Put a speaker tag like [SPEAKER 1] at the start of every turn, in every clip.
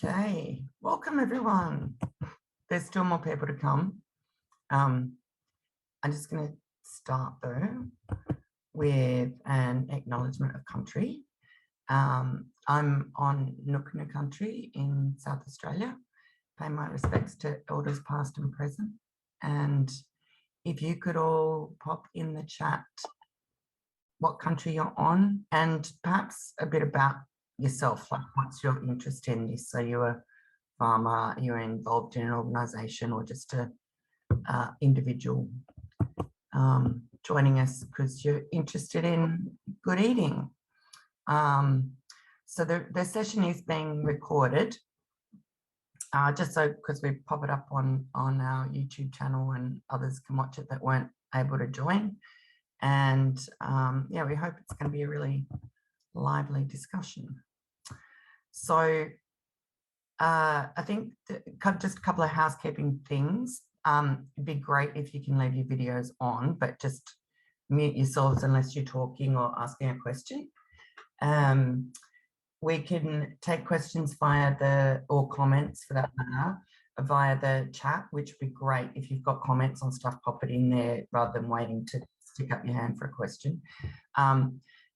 [SPEAKER 1] Okay, welcome everyone. There's still more people to come. I'm just going to start though with an acknowledgement of country. I'm on Nookana country in South Australia. Pay my respects to elders past and present. And if you could all pop in the chat what country you're on and perhaps a bit about yourself, like what's your interest in this? So you're a farmer, you're involved in an organisation, or just a individual joining us because you're interested in good eating. So the session is being recorded, just so because we pop it up on our YouTube channel and others can watch it that weren't able to join. And yeah, we hope it's going to be a really lively discussion. So I think just a couple of housekeeping things. It'd be great if you can leave your videos on, but just mute yourselves unless you're talking or asking a question. We can take questions or comments for that matter, via the chat, which would be great. If you've got comments on stuff, pop it in there rather than waiting to stick up your hand for a question.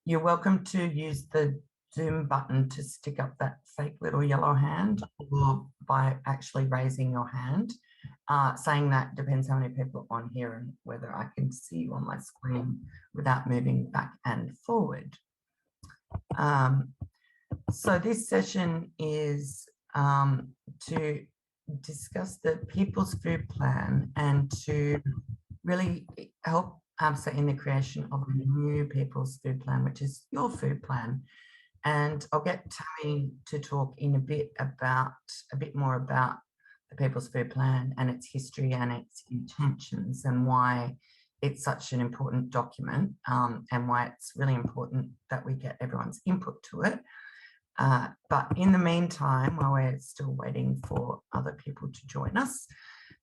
[SPEAKER 1] You're welcome to use the Zoom button to stick up that fake little yellow hand, or by actually raising your hand. Saying that depends how many people are on here and whether I can see you on my screen without moving back and forward. So this session is to discuss the People's Food Plan and to really help AFSA in the creation of a new People's Food Plan, which is your food plan. And I'll get Tammy to talk in a bit more about the People's Food Plan and its history and its intentions and why it's such an important document, and why it's really important that we get everyone's input to it. But in the meantime, while we're still waiting for other people to join us,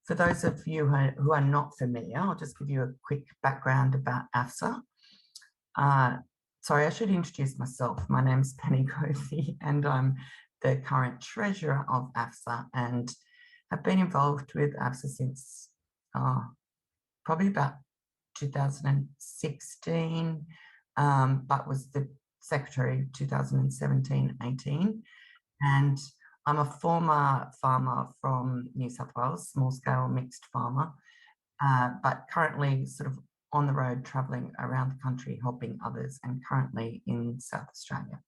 [SPEAKER 1] for those of you who are not familiar, I'll just give you a quick background about AFSA. Sorry, I should introduce myself. My name's Penny Gothi and I'm the current treasurer of AFSA and have been involved with AFSA since probably about 2016, but was the secretary 2017-18. And I'm a former farmer from New South Wales, small scale mixed farmer, but currently sort of on the road travelling around the country helping others, and currently in South Australia.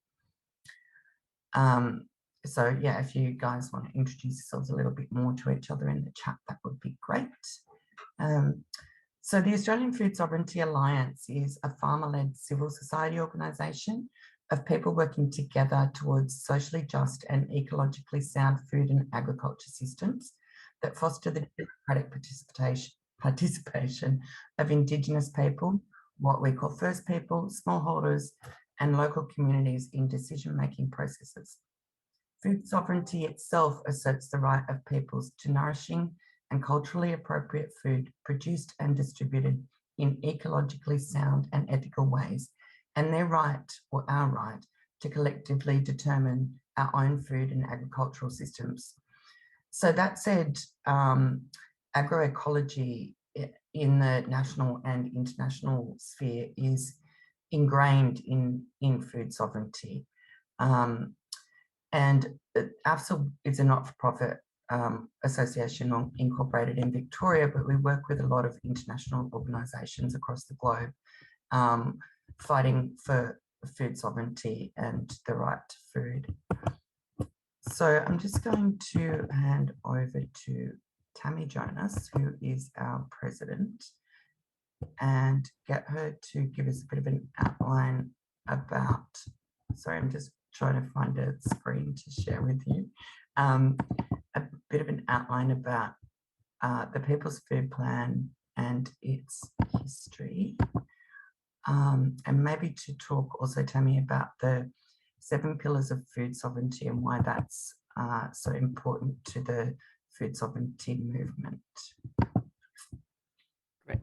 [SPEAKER 1] So yeah, if you guys want to introduce yourselves a little bit more to each other in the chat, that would be great. So the Australian Food Sovereignty Alliance is a farmer-led civil society organisation of people working together towards socially just and ecologically sound food and agriculture systems that foster the democratic participation of Indigenous people, what we call First People, smallholders, and local communities in decision-making processes. Food sovereignty itself asserts the right of peoples to nourishing and culturally appropriate food produced and distributed in ecologically sound and ethical ways, and their right, or our right, to collectively determine our own food and agricultural systems. So that said, agroecology in the national and international sphere is ingrained in food sovereignty. And AFSA is a not-for-profit association incorporated in Victoria, but we work with a lot of international organisations across the globe, fighting for food sovereignty and the right to food. So I'm just going to hand over to Tammy Jonas, who is our president, and get her to give us a bit of an outline about, sorry, I'm just trying to find a screen to share with you, a bit of an outline about the People's Food Plan and its history. And maybe to talk also, Tammy, about the 7 pillars of food sovereignty and why that's so important to the food sovereignty movement.
[SPEAKER 2] Great.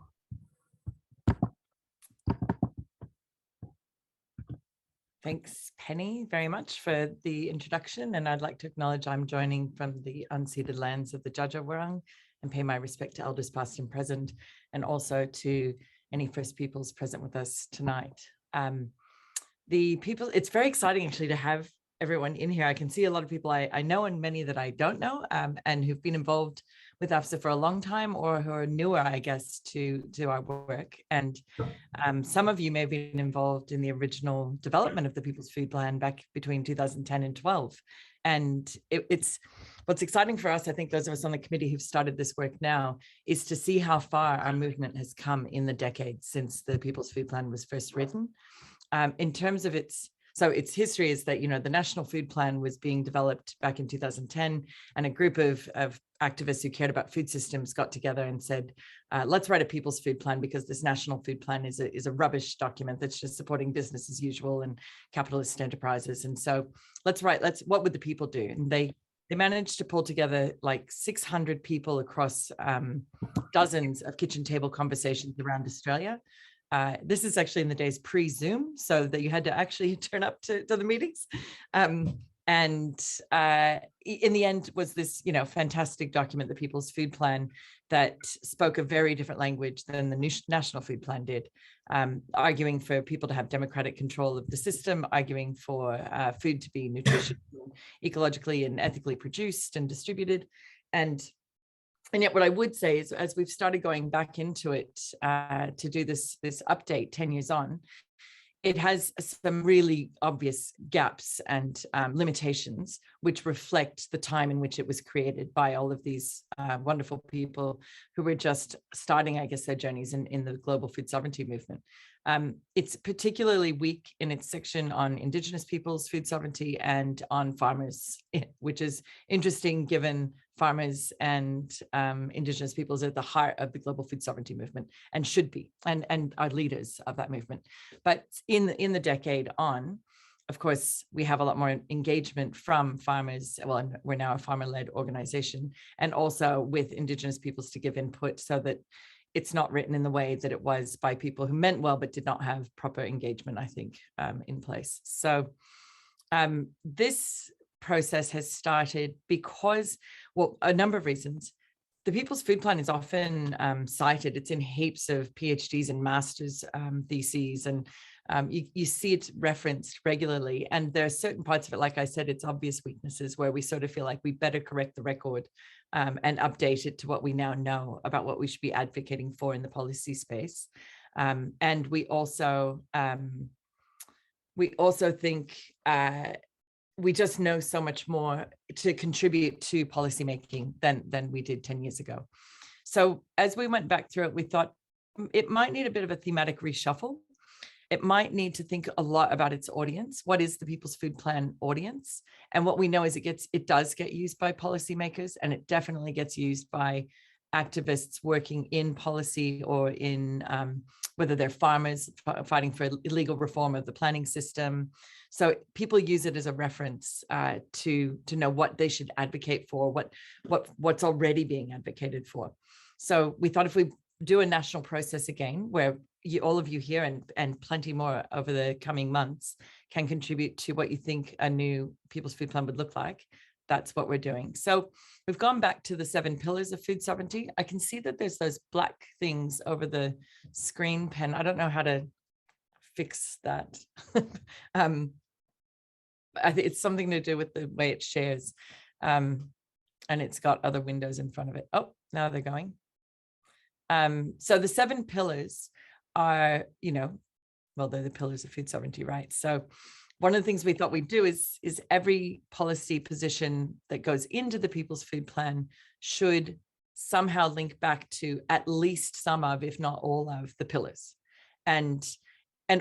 [SPEAKER 2] Thanks, Penny, very much for the introduction. And I'd like to acknowledge I'm joining from the unceded lands of the Dja Wurrung and pay my respect to elders past and present, and also to any First Peoples present with us tonight. It's very exciting actually to have everyone in here. I can see a lot of people I know and many that I don't know, and who've been involved with AFSA for a long time, or who are newer, I guess, to our work. And some of you may have been involved in the original development of the People's Food Plan back between 2010 and 12. And it's what's exciting for us, I think those of us on the committee who've started this work now, is to see how far our movement has come in the decades since the People's Food Plan was first written. In terms of its history is that, the National Food Plan was being developed back in 2010, and a group of activists who cared about food systems got together and said, let's write a People's Food Plan, because this National Food Plan is a rubbish document that's just supporting business as usual and capitalist enterprises. And so what would the people do? And they managed to pull together like 600 people across dozens of kitchen table conversations around Australia. This is actually in the days pre-Zoom, so that you had to actually turn up to the meetings. And in the end was this, fantastic document, the People's Food Plan, that spoke a very different language than the National Food Plan did, arguing for people to have democratic control of the system, arguing for food to be nutritious, ecologically and ethically produced and distributed. And yet what I would say is, as we've started going back into it to do this update 10 years on, it has some really obvious gaps and limitations, which reflect the time in which it was created by all of these wonderful people who were just starting, I guess, their journeys in the global food sovereignty movement. It's particularly weak in its section on Indigenous peoples' food sovereignty and on farmers, which is interesting given farmers and Indigenous peoples are at the heart of the global food sovereignty movement, and should be, and are leaders of that movement. But in the decade on, of course, we have a lot more engagement from farmers. Well, we're now a farmer-led organization, and also with Indigenous peoples to give input, so that it's not written in the way that it was by people who meant well but did not have proper engagement, I think, in place. So this process has started because, well, a number of reasons. The People's Food Plan is often cited. It's in heaps of PhDs and master's theses, and you see it referenced regularly. And there are certain parts of it, like I said, it's obvious weaknesses where we sort of feel like we better correct the record and update it to what we now know about what we should be advocating for in the policy space. And we also think we just know so much more to contribute to policymaking than we did 10 years ago. So as we went back through it, we thought it might need a bit of a thematic reshuffle. It might need to think a lot about its audience. What is the People's Food Plan audience? And what we know is it does get used by policymakers, and it definitely gets used by activists working in policy or in whether they're farmers fighting for illegal reform of the planning system. So people use it as a reference to know what they should advocate for, what's already being advocated for. So we thought if we do a national process again, where all of you here and plenty more over the coming months can contribute to what you think a new People's Food Plan would look like, that's what we're doing. So we've gone back to the 7 pillars of food sovereignty. I can see that there's those black things over the screen pen. I don't know how to fix that. I think it's something to do with the way it shares. And it's got other windows in front of it. Oh, now they're going. So the 7 pillars are, well, they're the pillars of food sovereignty, right? So one of the things we thought we'd do is every policy position that goes into the People's Food Plan should somehow link back to at least some of, if not all of, the pillars. And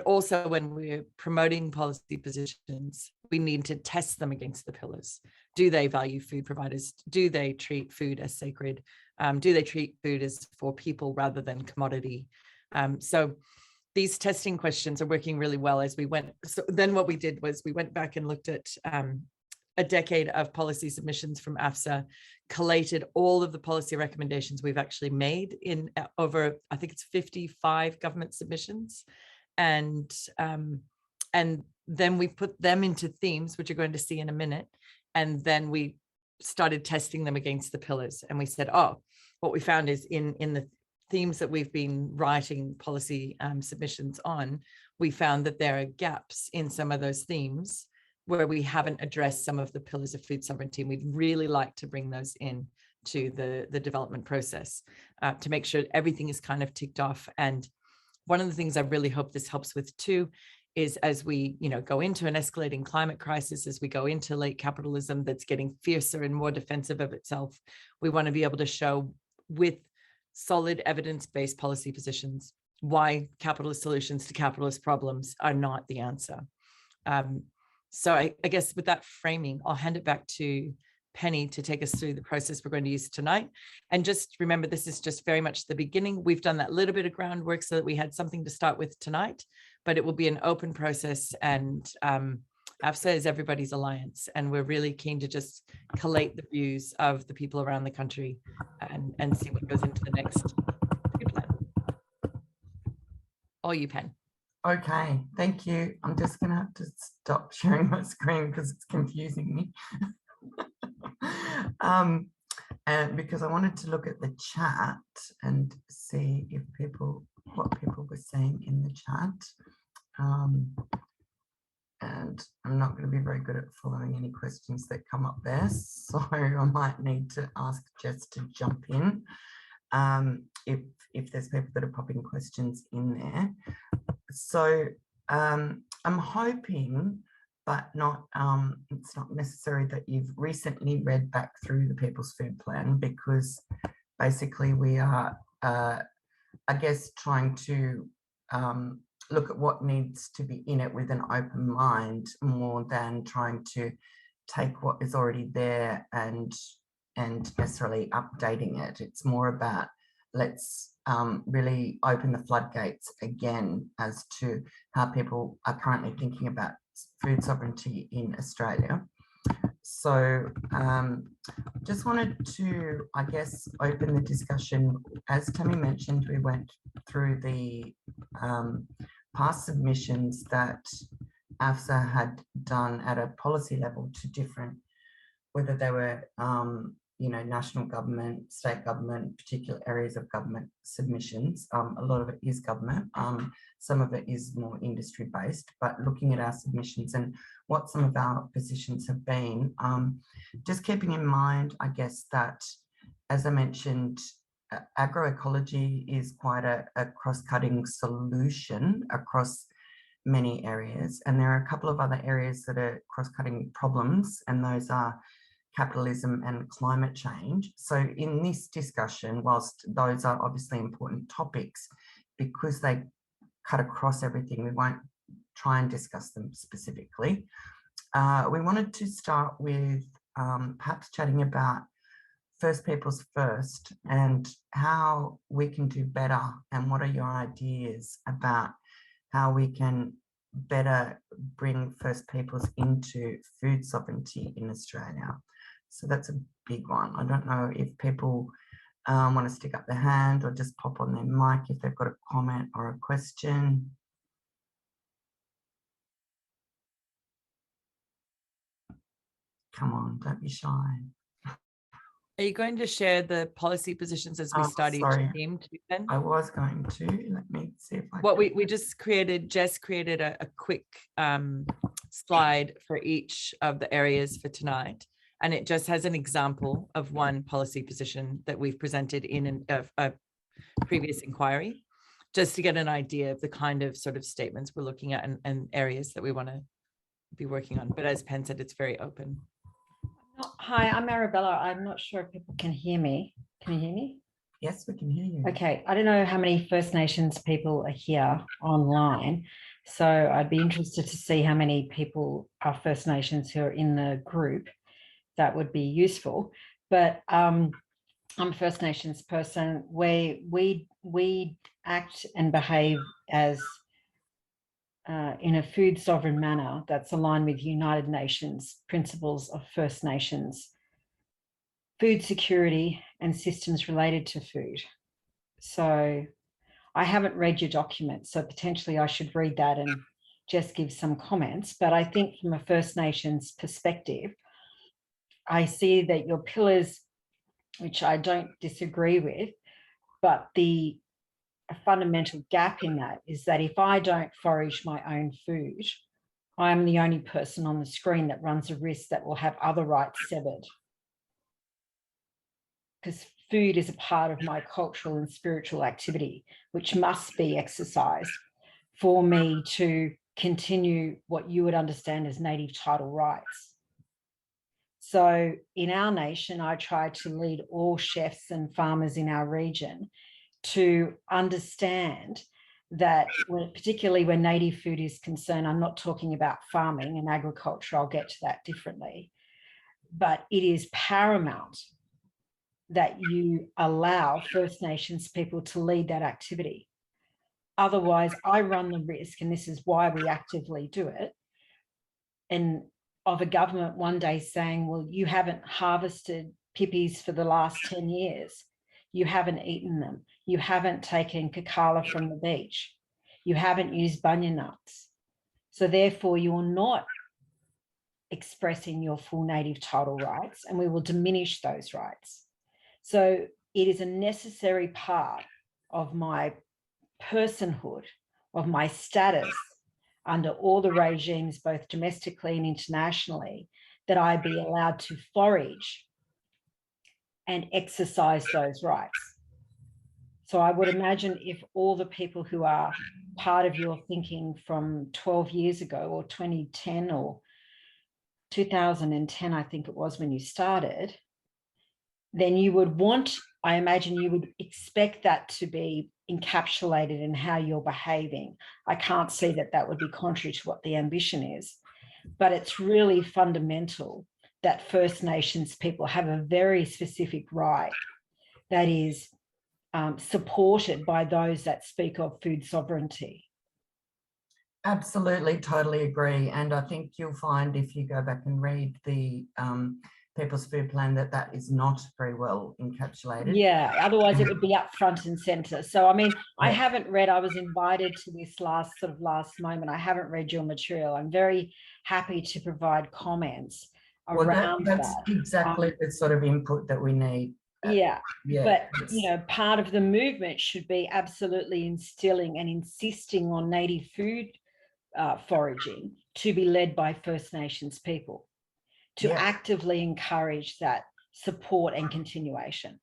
[SPEAKER 2] also when we're promoting policy positions, we need to test them against the pillars. Do they value food providers? Do they treat food as sacred? Do they treat food as for people rather than commodity? So these testing questions are working really well as we went. So then what we did was we went back and looked at a decade of policy submissions from AFSA, collated all of the policy recommendations we've actually made in over, I think it's 55 government submissions, and And then we put them into themes, which you're going to see in a minute. And then we started testing them against the pillars. And we said, oh, what we found is in the themes that we've been writing policy submissions on, we found that there are gaps in some of those themes where we haven't addressed some of the pillars of food sovereignty. And we'd really like to bring those in to the development process to make sure everything is kind of ticked off. And one of the things I really hope this helps with too is as we, go into an escalating climate crisis, as we go into late capitalism that's getting fiercer and more defensive of itself, we want to be able to show with solid evidence-based policy positions why capitalist solutions to capitalist problems are not the answer. So I guess with that framing, I'll hand it back to Penny to take us through the process we're going to use tonight. And just remember, this is just very much the beginning. We've done that little bit of groundwork so that we had something to start with tonight, but it will be an open process, and AFSA is everybody's alliance. And we're really keen to just collate the views of the people around the country and see what goes into the next food plan. All you, Pen.
[SPEAKER 1] Okay, thank you. I'm just going to have to stop sharing my screen because it's confusing me. And because I wanted to look at the chat and see if what people were saying in the chat. And I'm not going to be very good at following any questions that come up there, so I might need to ask Jess to jump in if there's people that are popping questions in there. So I'm hoping, but it's not necessary that you've recently read back through the People's Food Plan, because basically we are, I guess, trying to look at what needs to be in it with an open mind, more than trying to take what is already there and necessarily updating it. It's more about let's really open the floodgates again as to how people are currently thinking about food sovereignty in Australia. So just wanted to, I guess, open the discussion. As Tammy mentioned, we went through the past submissions that AFSA had done at a policy level to different, whether they were national government, state government, particular areas of government submissions. A lot of it is government. Some of it is more industry based, but looking at our submissions and what some of our positions have been, just keeping in mind, I guess, that, as I mentioned, agroecology is quite a cross-cutting solution across many areas. And there are a couple of other areas that are cross-cutting problems, and those are capitalism and climate change. So in this discussion, whilst those are obviously important topics, because they cut across everything, we won't try and discuss them specifically. We wanted to start with perhaps chatting about First Peoples First and how we can do better, and what are your ideas about how we can better bring First Peoples into food sovereignty in Australia. So that's a big one. I don't know if people want to stick up their hand or just pop on their mic if they've got a comment or a question. Come on, don't be shy.
[SPEAKER 2] Are you going to share the policy positions as we start each theme?
[SPEAKER 1] I was going to. Let me see if I
[SPEAKER 2] what we just created, Jess created a quick slide for each of the areas for tonight. And it just has an example of one policy position that we've presented in a previous inquiry, just to get an idea of the kind of sort of statements we're looking at and areas that we want to be working on. But as Pen said, it's very open.
[SPEAKER 3] Hi, I'm Arabella. I'm not sure if people can hear me. Can you hear me?
[SPEAKER 1] Yes, we can hear you.
[SPEAKER 3] Okay. I don't know how many First Nations people are here online. So I'd be interested to see how many people are First Nations who are in the group. That would be useful. But I'm a First Nations person. We act and behave as in a food sovereign manner that's aligned with United Nations principles of First Nations, food security and systems related to food. So I haven't read your document, so potentially I should read that just give some comments. But I think from a First Nations perspective, I see that your pillars, which I don't disagree with, but a fundamental gap in that is that if I don't forage my own food, I'm the only person on the screen that runs a risk that will have other rights severed. Because food is a part of my cultural and spiritual activity, which must be exercised for me to continue what you would understand as native title rights. So in our nation, I try to lead all chefs and farmers in our region to understand that, particularly when native food is concerned, I'm not talking about farming and agriculture, I'll get to that differently, but it is paramount that you allow First Nations people to lead that activity. Otherwise, I run the risk, and this is why we actively do it, and of a government one day saying, well, you haven't harvested pippies for the last 10 years. You haven't eaten them. You haven't taken kakala from the beach. You haven't used bunya nuts. So therefore, you're not expressing your full native title rights, and we will diminish those rights. So it is a necessary part of my personhood, of my status under all the regimes, both domestically and internationally, that I be allowed to forage and exercise those rights. So I would imagine if all the people who are part of your thinking from 12 years ago, or 2010 or 2010, I think it was when you started, then you would want, I imagine you would expect that to be encapsulated in how you're behaving. I can't see that that would be contrary to what the ambition is, but it's really fundamental that First Nations people have a very specific right that is supported by those that speak of food sovereignty.
[SPEAKER 1] Absolutely, totally agree. And I think you'll find if you go back and read the People's Food Plan that is not very well encapsulated.
[SPEAKER 3] Yeah, otherwise it would be up front and centre. So, I mean, I haven't read, I was invited to this last moment. I haven't read your material. I'm very happy to provide comments around
[SPEAKER 1] that's
[SPEAKER 3] that.
[SPEAKER 1] exactly the sort of input that we need.
[SPEAKER 3] Yeah, but, you know, part of the movement should be absolutely instilling and insisting on native food foraging to be led by First Nations people, to actively encourage that support and continuation.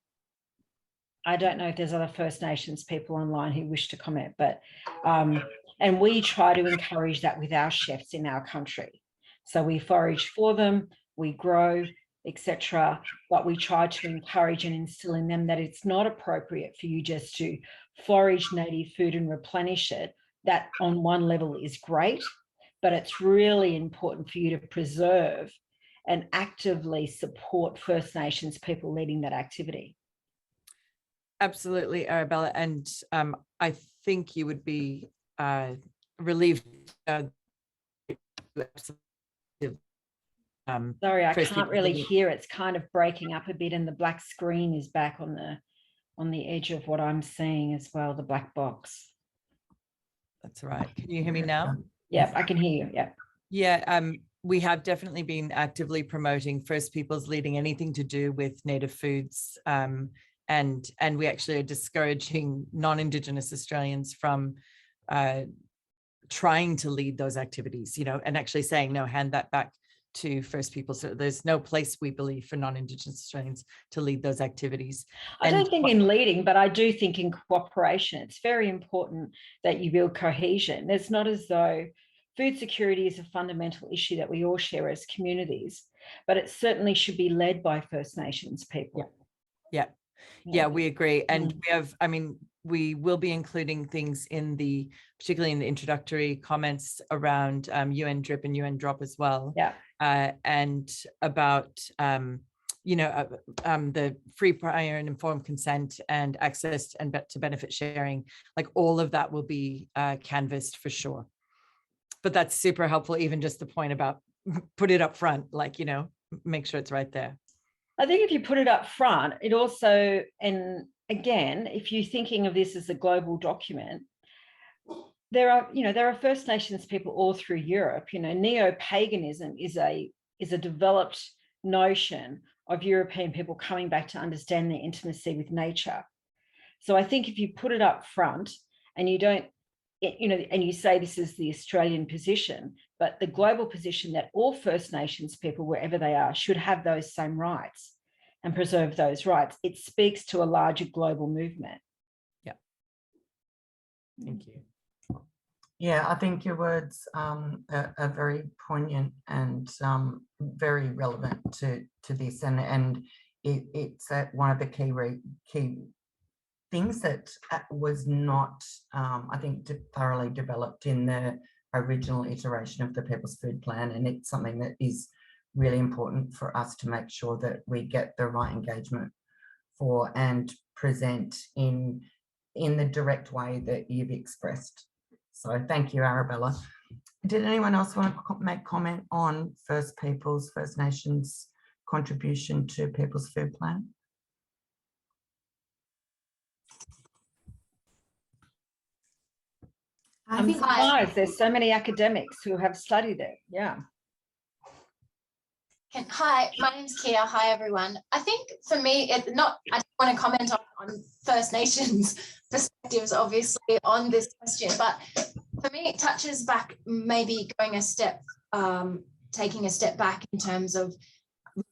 [SPEAKER 3] I don't know if there's other First Nations people online who wish to comment, but and we try to encourage that with our chefs in our country. So we forage for them, we grow, etc. But we try to encourage and instill in them that it's not appropriate for you just to forage native food and replenish it. That on one level is great, but it's really important for you to preserve and actively support First Nations people leading that activity.
[SPEAKER 2] Absolutely, Arabella. And I think you would be relieved.
[SPEAKER 3] Sorry, I can't really hear. It's kind of breaking up a bit, and the black screen is back on the edge of what I'm seeing as well, the black box.
[SPEAKER 2] That's right. Can you hear me now?
[SPEAKER 3] Yeah, I can hear you. Yeah.
[SPEAKER 2] Yeah, we have definitely been actively promoting First Peoples leading anything to do with native foods, and we actually are discouraging non-Indigenous Australians from trying to lead those activities, you know, and actually saying, no, hand that back to First Peoples. So there's no place, we believe, for non-Indigenous Australians to lead those activities.
[SPEAKER 3] I don't think in leading, but I do think in cooperation. It's very important that you build cohesion. It's not as though food security is a fundamental issue that we all share as communities, but it certainly should be led by First Nations people.
[SPEAKER 2] Yeah, we agree. And we have, I mean, we will be including things particularly in the introductory comments around UN DRIP and UN DROP as well.
[SPEAKER 3] Yeah.
[SPEAKER 2] And about, the free, prior and informed consent and access to benefit sharing, like all of that will be canvassed for sure. But that's super helpful, even just the point about put it up front, like, you know, make sure it's right there.
[SPEAKER 3] I think if you put it up front, it also, and again, if you're thinking of this as a global document, there are First Nations people all through Europe. Neo-paganism is a developed notion of European people coming back to understand their intimacy with nature. So I think if you put it up front and you don't, and you say this is the Australian position, but the global position that all First Nations people, wherever they are, should have those same rights and preserve those rights, it speaks to a larger global movement.
[SPEAKER 2] Yeah. Thank you.
[SPEAKER 1] Yeah, I think your words are very poignant and very relevant to this, and it's one of the key things that was not, I think, thoroughly developed in the original iteration of the People's Food Plan, and it's something that is really important for us to make sure that we get the right engagement for and present in the direct way that you've expressed. So thank you, Arabella. Did anyone else want to make comment on First Nations contribution to People's Food Plan?
[SPEAKER 3] I'm surprised there's so many academics who have studied it. Yeah.
[SPEAKER 4] Hi, my name's Kia. Hi, everyone. I think for me, I don't want to comment on First Nations perspectives, obviously, on this question, but for me, it touches back, maybe taking a step back in terms of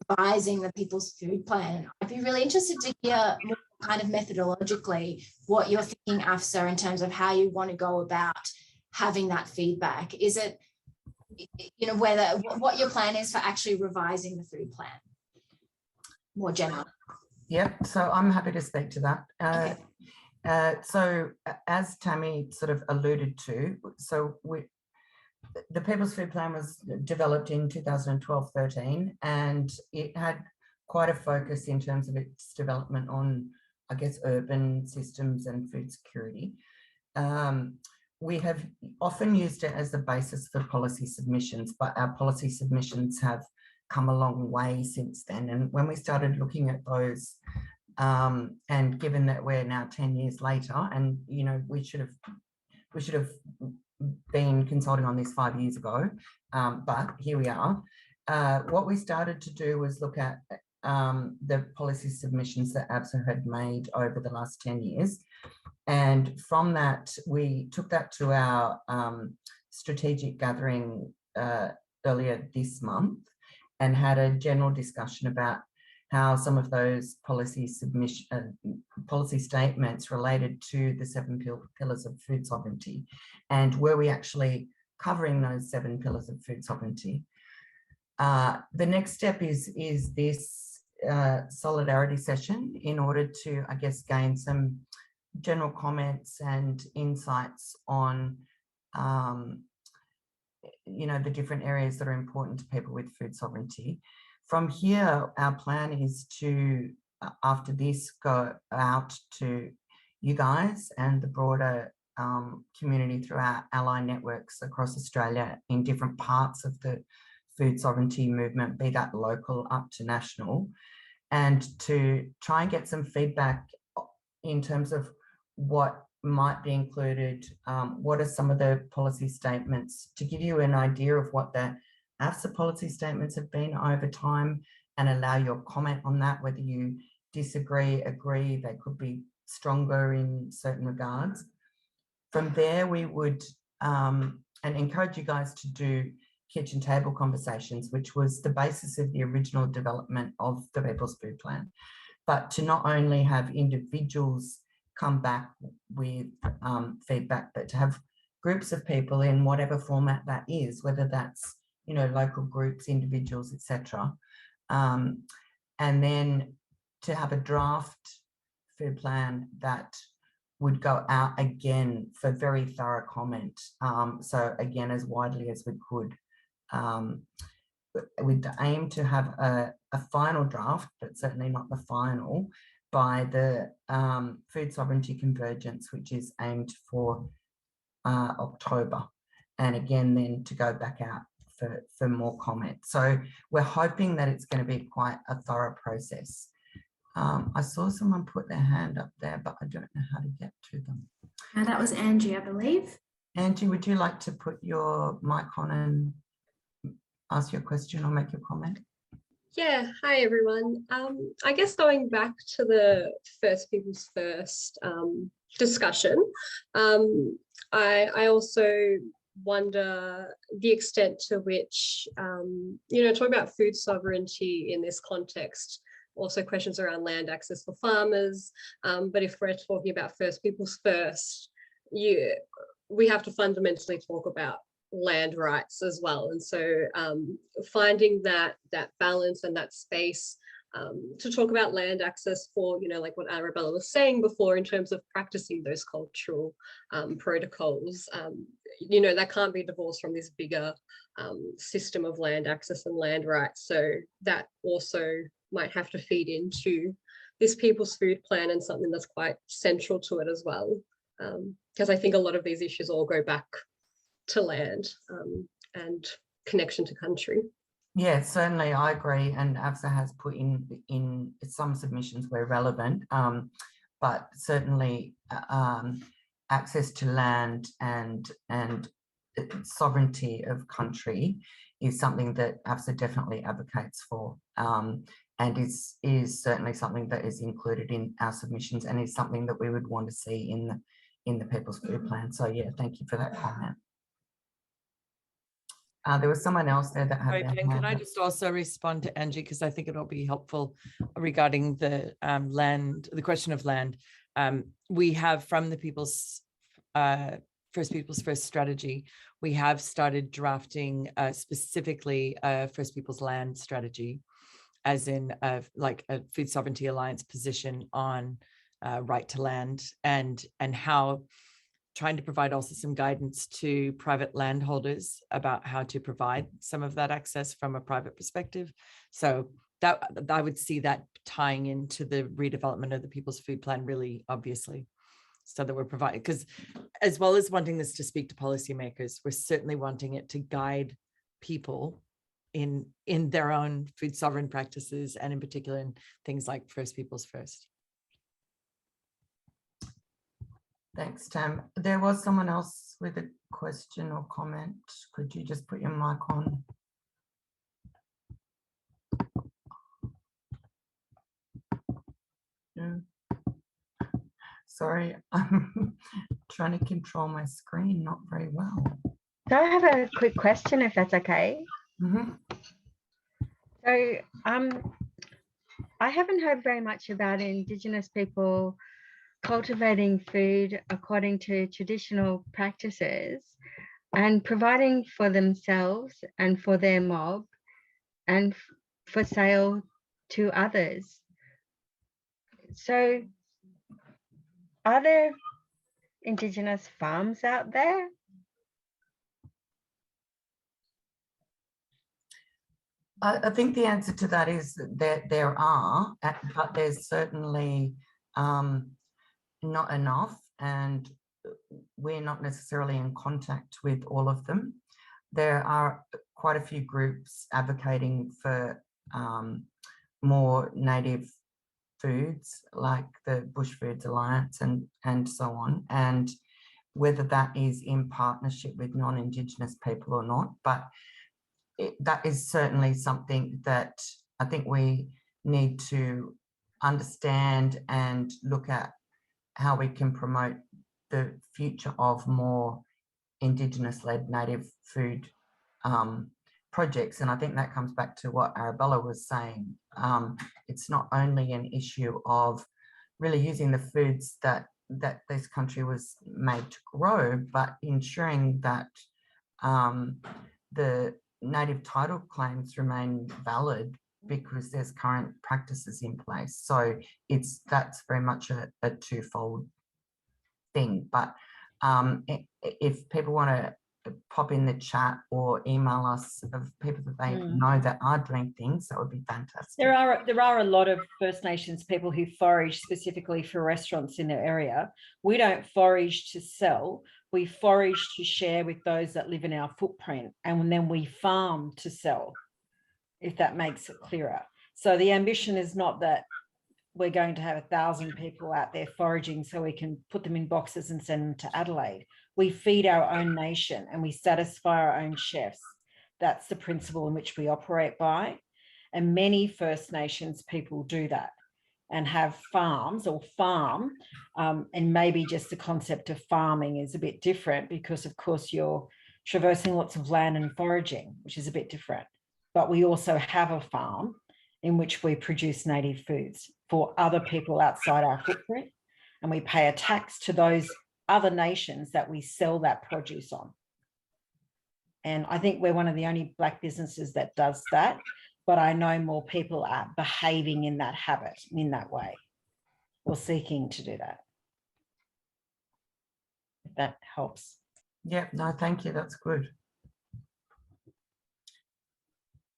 [SPEAKER 4] revising the People's Food Plan. I'd be really interested to hear more kind of methodologically what you're thinking, AFSA, in terms of how you want to go about having that feedback. Is it, what your plan is for actually revising the food plan more generally?
[SPEAKER 1] Yep, so I'm happy to speak to that. Okay. So as Tammy sort of alluded to, the People's Food Plan was developed in 2012-13, and it had quite a focus in terms of its development on, I guess, urban systems and food security. We have often used it as the basis for policy submissions, but our policy submissions have come a long way since then. And when we started looking at those, and given that we're now 10 years later, and we should have been consulting on this 5 years ago, but here we are. What we started to do was look at the policy submissions that AFSA had made over the last 10 years. And from that, we took that to our strategic gathering earlier this month and had a general discussion about how some of those policy statements related to the 7 pillars of food sovereignty, and were we actually covering those 7 pillars of food sovereignty. The next step is this solidarity session in order to, I guess, gain some general comments and insights on the different areas that are important to people with food sovereignty. From here, our plan is to, after this, go out to you guys and the broader community through our ally networks across Australia in different parts of the food sovereignty movement, be that local up to national, and to try and get some feedback in terms of what might be included, what are some of the policy statements, to give you an idea of what the AFSA policy statements have been over time, and allow your comment on that, whether you disagree, agree, they could be stronger in certain regards. From there, we would and encourage you guys to do kitchen table conversations, which was the basis of the original development of the People's Food Plan, but to not only have individuals come back with feedback, but to have groups of people in whatever format that is, whether that's local groups, individuals, etc. And then to have a draft food plan that would go out again for very thorough comment. So again, as widely as we could, with the aim to have a final draft, but certainly not the final, by the Food Sovereignty Convergence, which is aimed for October. And again, then to go back out for more comment. So we're hoping that it's going to be quite a thorough process. I saw someone put their hand up there, but I don't know how to get to them.
[SPEAKER 5] That was Angie, I believe.
[SPEAKER 1] Angie, would you like to put your mic on and ask your question or make your comment?
[SPEAKER 5] Yeah, hi everyone. I guess going back to the first people's first discussion, I also wonder the extent to which, talking about food sovereignty in this context, also questions around land access for farmers. But if we're talking about first people's first, we have to fundamentally talk about land rights as well. And so finding that balance and that space to talk about land access for, like what Arabella was saying before, in terms of practicing those cultural protocols, that can't be divorced from this bigger system of land access and land rights. So that also might have to feed into this people's food plan, and something that's quite central to it as well. Because I think a lot of these issues all go back to land and connection to country.
[SPEAKER 1] Yeah, certainly, I agree. And AFSA has put in some submissions where relevant, but certainly access to land and sovereignty of country is something that AFSA definitely advocates for, and is certainly something that is included in our submissions, and is something that we would want to see in the People's Food Plan. So yeah, thank you for that comment. There was someone else there that had their hand
[SPEAKER 2] Can I
[SPEAKER 1] up.
[SPEAKER 2] just also respond to Angie, because I think it'll be helpful regarding the the question of land. We have, from the First People's First strategy, we have started drafting specifically a First People's Land strategy, as in like a Food Sovereignty Alliance position on right to land, and how trying to provide also some guidance to private landholders about how to provide some of that access from a private perspective. So that I would see that tying into the redevelopment of the People's Food Plan really obviously, so that we're providing, because as well as wanting this to speak to policymakers, we're certainly wanting it to guide people in their own food sovereign practices, and in particular in things like First People's First.
[SPEAKER 1] Thanks, Tam. There was someone else with a question or comment. Could you just put your mic on? Yeah. Sorry, I'm trying to control my screen not very well.
[SPEAKER 6] So I have a quick question, if that's okay.
[SPEAKER 1] Mm-hmm.
[SPEAKER 6] So I haven't heard very much about Indigenous people cultivating food according to traditional practices and providing for themselves and for their mob and for sale to others. So are there Indigenous farms out there?
[SPEAKER 1] I think the answer to that is that there are, but there's certainly not enough, and we're not necessarily in contact with all of them. There are quite a few groups advocating for more native foods, like the Bush Foods Alliance and so on, and whether that is in partnership with non-Indigenous people or not, but that is certainly something that I think we need to understand and look at how we can promote the future of more Indigenous-led native food projects. And I think that comes back to what Arabella was saying. It's not only an issue of really using the foods that this country was made to grow, but ensuring that the native title claims remain valid because there's current practices in place. So that's very much a twofold thing. But if people want to pop in the chat or email us of people that they know that are doing things, that would be fantastic.
[SPEAKER 3] There are a lot of First Nations people who forage specifically for restaurants in their area. We don't forage to sell. We forage to share with those that live in our footprint, and then we farm to sell, if that makes it clearer. So the ambition is not that we're going to have 1,000 people out there foraging so we can put them in boxes and send them to Adelaide. We feed our own nation and we satisfy our own chefs. That's the principle in which we operate by. And many First Nations people do that and have farms or farm. And maybe just the concept of farming is a bit different because, of course, you're traversing lots of land and foraging, which is a bit different. But we also have a farm in which we produce native foods for other people outside our footprint. And we pay a tax to those other nations that we sell that produce on. And I think we're one of the only Black businesses that does that. But I know more people are behaving in that habit, in that way, or seeking to do that. If that helps.
[SPEAKER 1] Yeah, no, thank you. That's good.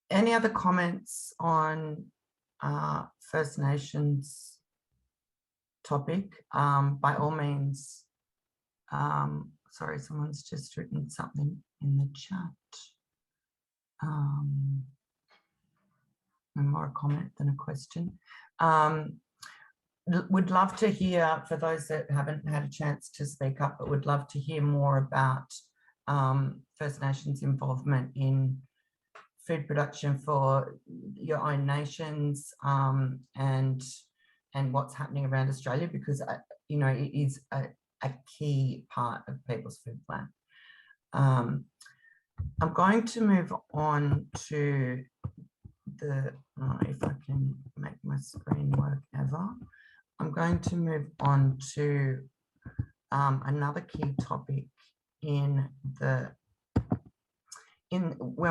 [SPEAKER 1] Any other comments on First Nations topic? By all means, sorry, someone's just written something in the chat. More a comment than a question. Would love to hear, for those that haven't had a chance to speak up, but would love to hear more about First Nations involvement in food production for your own nations, and what's happening around Australia, because you know, it is a key part of people's food plan. I'm going to move on to the, if I can make my screen work ever, I'm going to move on to another key topic when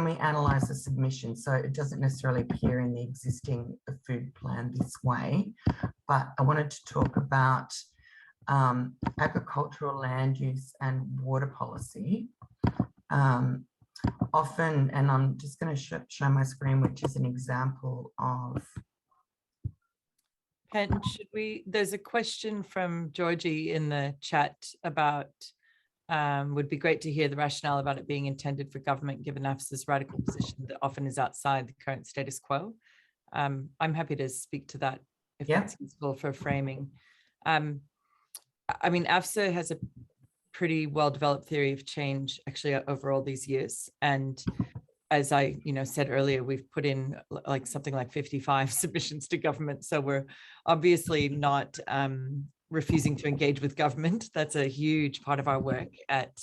[SPEAKER 1] we analyse the submission. So it doesn't necessarily appear in the existing food plan this way, but I wanted to talk about agricultural land use and water policy. Often, and I'm just going to show my screen, which is an example of.
[SPEAKER 2] Pen, there's a question from Georgie in the chat about, would be great to hear the rationale about it being intended for government, given AFSA's radical position that often is outside the current status quo. I'm happy to speak to that if that's useful for framing. I mean, AFSA has a pretty well-developed theory of change actually over all these years. And as I said earlier, we've put in like something like 55 submissions to government. So we're obviously not refusing to engage with government. That's a huge part of our work at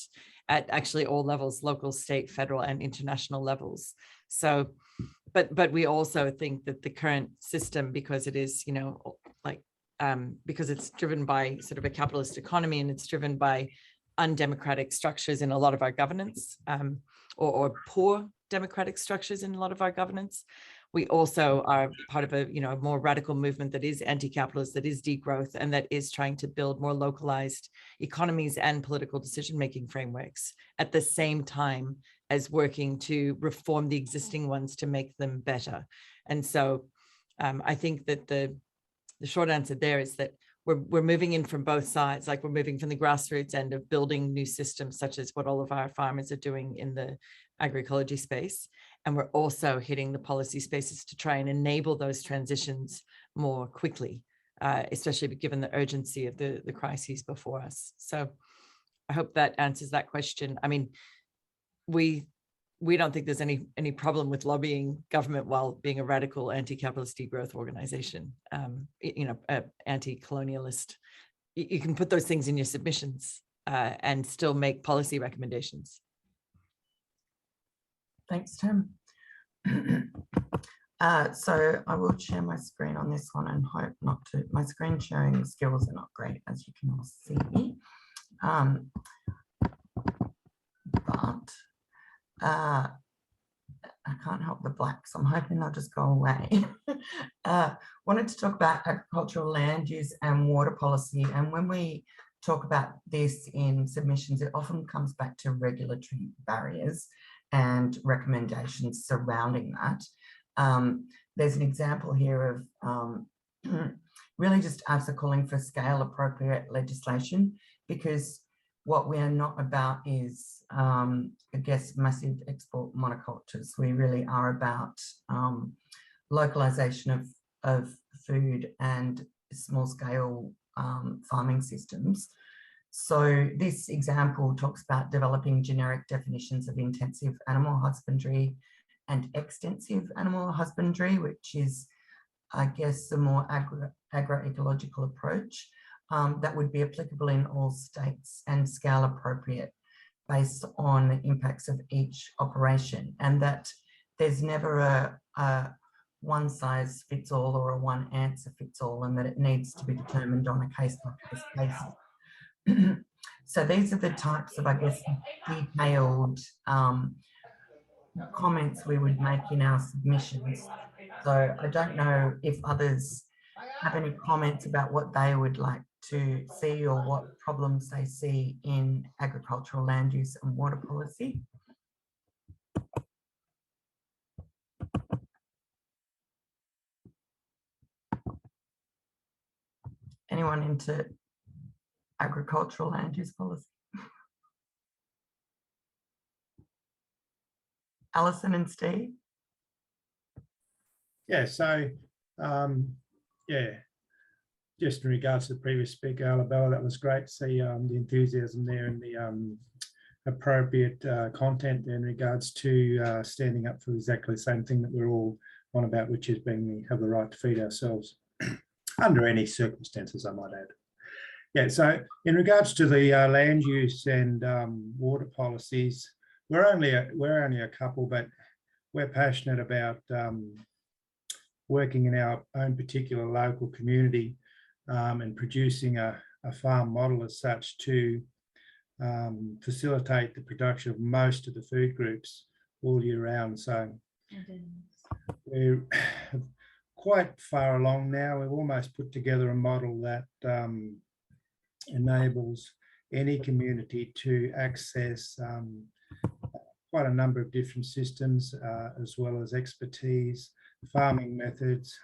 [SPEAKER 2] actually all levels, local, state, federal, and international levels. So, but we also think that the current system, because it is, because it's driven by sort of a capitalist economy and it's driven by undemocratic structures in a lot of our governance, or poor democratic structures in a lot of our governance. We also are part of a more radical movement that is anti-capitalist, that is degrowth, and that is trying to build more localized economies and political decision-making frameworks at the same time as working to reform the existing ones to make them better. And so I think that the short answer there is that we're moving in from both sides, like we're moving from the grassroots end of building new systems, such as what all of our farmers are doing in the agroecology space. And we're also hitting the policy spaces to try and enable those transitions more quickly, especially given the urgency of the crises before us. So I hope that answers that question. I mean, we don't think there's any problem with lobbying government while being a radical anti-capitalist degrowth organization, anti-colonialist. You can put those things in your submissions and still make policy recommendations.
[SPEAKER 1] Thanks, Tim. So I will share my screen on this one and hope not to. My screen sharing skills are not great, as you can all see. But I can't help the black, so I'm hoping they'll just go away. Wanted to talk about agricultural land use and water policy. And when we talk about this in submissions, it often comes back to regulatory barriers and recommendations surrounding that. There's an example here of really just AFSA calling for scale appropriate legislation, because what we are not about is, I guess, massive export monocultures. We really are about localization of food and small scale farming systems. So this example talks about developing generic definitions of intensive animal husbandry and extensive animal husbandry, which is, I guess, a more agroecological approach that would be applicable in all states and scale appropriate based on the impacts of each operation, and that there's never a one size fits all or a one answer fits all, and that it needs to be determined on a case by case basis. So these are the types of, I guess, detailed comments we would make in our submissions. So I don't know if others have any comments about what they would like to see or what problems they see in agricultural land use and water policy. Anyone into agricultural land use policy? Alison and Steve?
[SPEAKER 7] Yeah, so yeah, just in regards to the previous speaker, Alabella, that was great to see the enthusiasm there and the appropriate content in regards to standing up for exactly the same thing that we're all on about, which is being we have the right to feed ourselves under any circumstances, I might add. Yeah, so in regards to the land use and water policies, we're only a couple, but we're passionate about working in our own particular local community and producing a farm model as such to facilitate the production of most of the food groups all year round. So we're quite far along now. We've almost put together a model that enables any community to access quite a number of different systems, as well as expertise, farming methods,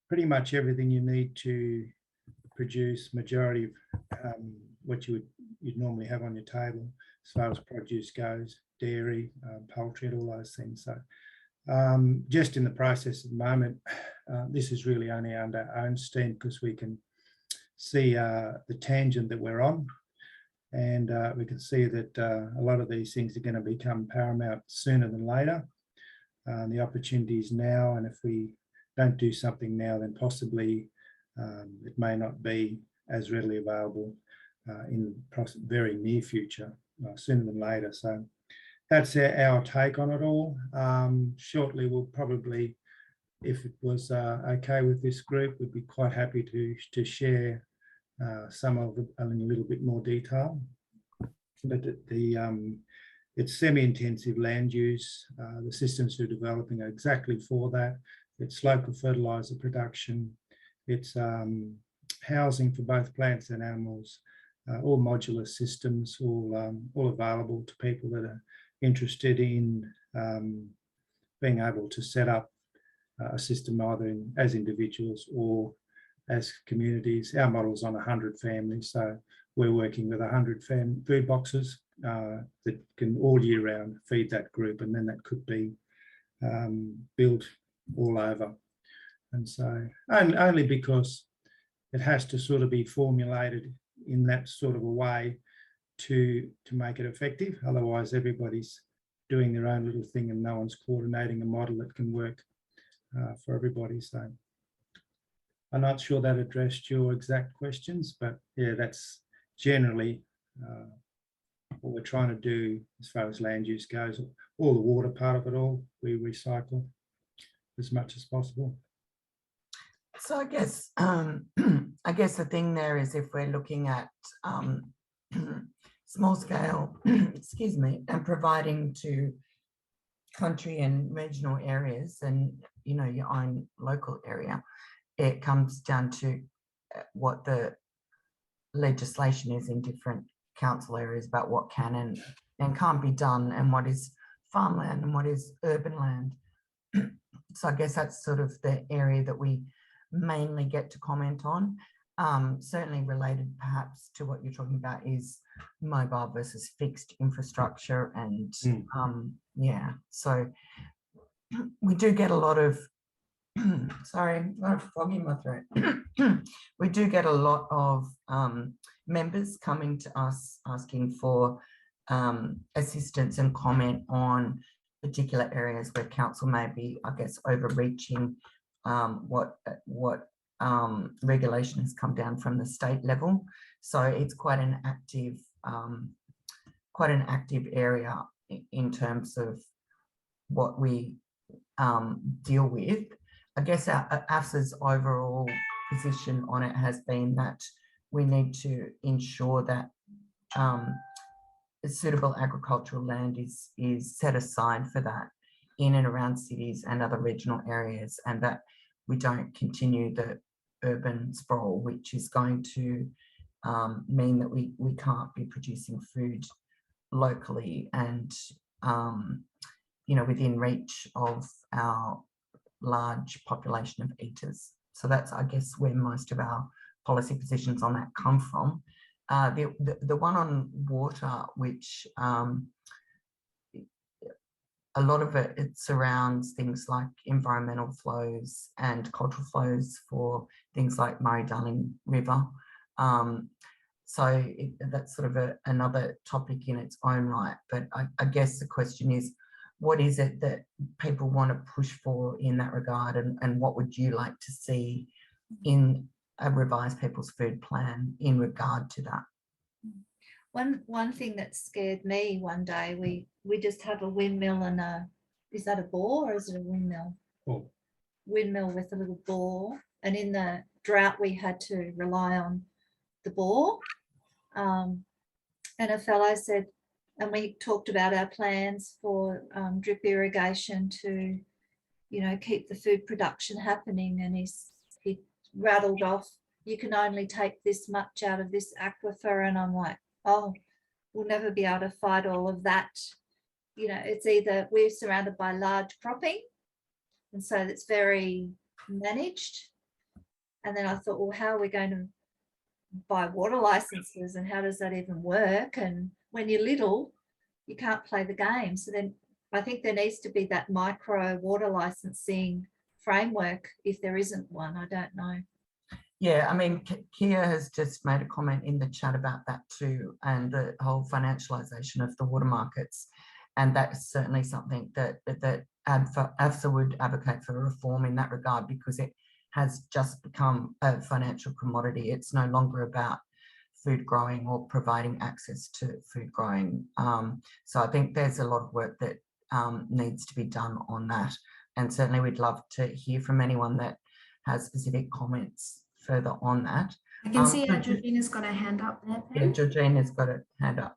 [SPEAKER 7] pretty much everything you need to produce majority of what you'd normally have on your table as far as produce goes, dairy, poultry, and all those things. So just in the process at the moment, this is really only under our own steam because we can see the tangent that we're on, and we can see that a lot of these things are going to become paramount sooner than later. The opportunity is now, and if we don't do something now, then possibly it may not be as readily available in the very near future, sooner than later. So that's our take on it all. Shortly, we'll probably, if it was okay with this group, we'd be quite happy to share some of it in a little bit more detail. But it's semi-intensive land use. The systems we're developing are exactly for that. It's local fertilizer production. It's housing for both plants and animals, all modular systems, all available to people that are interested in being able to set up a system either as individuals or as communities. Our model's on 100 families, so we're working with 100 food boxes that can all year round feed that group, and then that could be built all over. And so only because it has to sort of be formulated in that sort of a way to make it effective. Otherwise, everybody's doing their own little thing and no one's coordinating a model that can work for everybody. So I'm not sure that addressed your exact questions, but yeah, that's generally what we're trying to do as far as land use goes. All the water part of it all, we recycle as much as possible.
[SPEAKER 1] So I guess I guess the thing there is if we're looking at small scale, excuse me, and providing to country and regional areas and, you know, your own local area, it comes down to what the legislation is in different council areas about what can and can't be done, and what is farmland and what is urban land. So I guess that's sort of the area that we mainly get to comment on. Certainly related perhaps to what you're talking about is mobile versus fixed infrastructure, and yeah, so we do get a lot of sorry, I've got a frog in my throat. We do get a lot of members coming to us asking for assistance and comment on particular areas where council may be, I guess, overreaching what regulation has come down from the state level. So it's quite an active area in terms of what we deal with. I guess our AFSA's overall position on it has been that we need to ensure that suitable agricultural land is set aside for that in and around cities and other regional areas, and that we don't continue the urban sprawl, which is going to mean that we can't be producing food locally and within reach of our large population of eaters. So that's, I guess, where most of our policy positions on that come from. The one on water, which a lot of it surrounds things like environmental flows and cultural flows for things like Murray-Darling River. So that's sort of another topic in its own right. But I guess the question is, what is it that people want to push for in that regard, and what would you like to see in a revised People's Food Plan in regard to that?
[SPEAKER 8] One thing that scared me one day, we just have a windmill and is that a bore or is it a windmill?
[SPEAKER 7] Oh.
[SPEAKER 8] Windmill with a little bore, and in the drought we had to rely on the bore. And a fellow said, and we talked about our plans for drip irrigation to, keep the food production happening, and he rattled off, you can only take this much out of this aquifer, and I'm like, oh, we'll never be able to fight all of that. It's either we're surrounded by large cropping, and so it's very managed. And then I thought, well, how are we going to buy water licenses, and how does that even work? And when you're little, you can't play the game. So then I think there needs to be that micro water licensing framework if there isn't one. I don't know.
[SPEAKER 1] Yeah, I mean, Kia has just made a comment in the chat about that too, and the whole financialisation of the water markets. And that's certainly something that AFSA would advocate for reform in that regard, because it has just become a financial commodity. It's no longer about food growing or providing access to food growing. So I think there's a lot of work that needs to be done on that. And certainly we'd love to hear from anyone that has specific comments further on that.
[SPEAKER 9] I can see Georgina's got her hand up there.
[SPEAKER 1] Yeah, Georgina's got a hand up.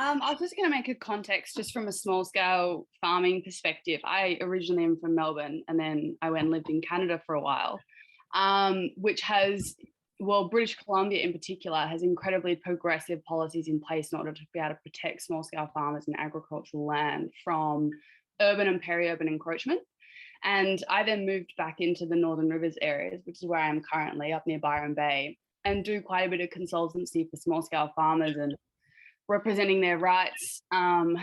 [SPEAKER 10] I was just going to make a context just from a small scale farming perspective. I originally am from Melbourne, and then I went and lived in Canada for a while, which has, well, British Columbia in particular has incredibly progressive policies in place in order to be able to protect small scale farmers and agricultural land from urban and peri-urban encroachment. And I then moved back into the Northern Rivers areas, which is where I am currently, up near Byron Bay, and do quite a bit of consultancy for small scale farmers and representing their rights and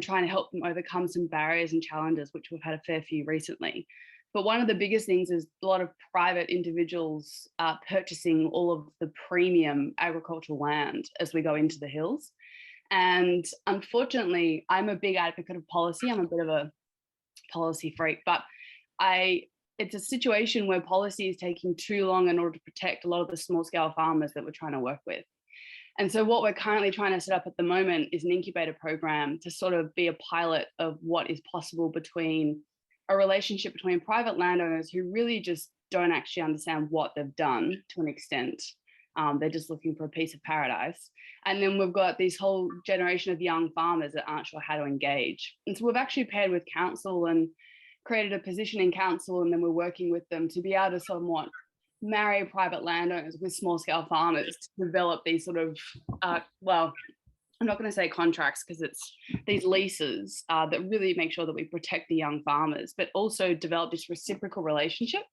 [SPEAKER 10] trying to help them overcome some barriers and challenges, which we've had a fair few recently. But one of the biggest things is a lot of private individuals purchasing all of the premium agricultural land as we go into the hills. And unfortunately, I'm a big advocate of policy. I'm a bit of a policy freak, but it's a situation where policy is taking too long in order to protect a lot of the small scale farmers that we're trying to work with. And so what we're currently trying to set up at the moment is an incubator program to sort of be a pilot of what is possible between a relationship between private landowners who really just don't actually understand what they've done to an extent. They're just looking for a piece of paradise. And then we've got this whole generation of young farmers that aren't sure how to engage. And so we've actually paired with council and created a position in council, and then we're working with them to be able to somewhat marry private landowners with small scale farmers to develop these sort of, well, I'm not going to say contracts because it's these leases that really make sure that we protect the young farmers, but also develop this reciprocal relationship.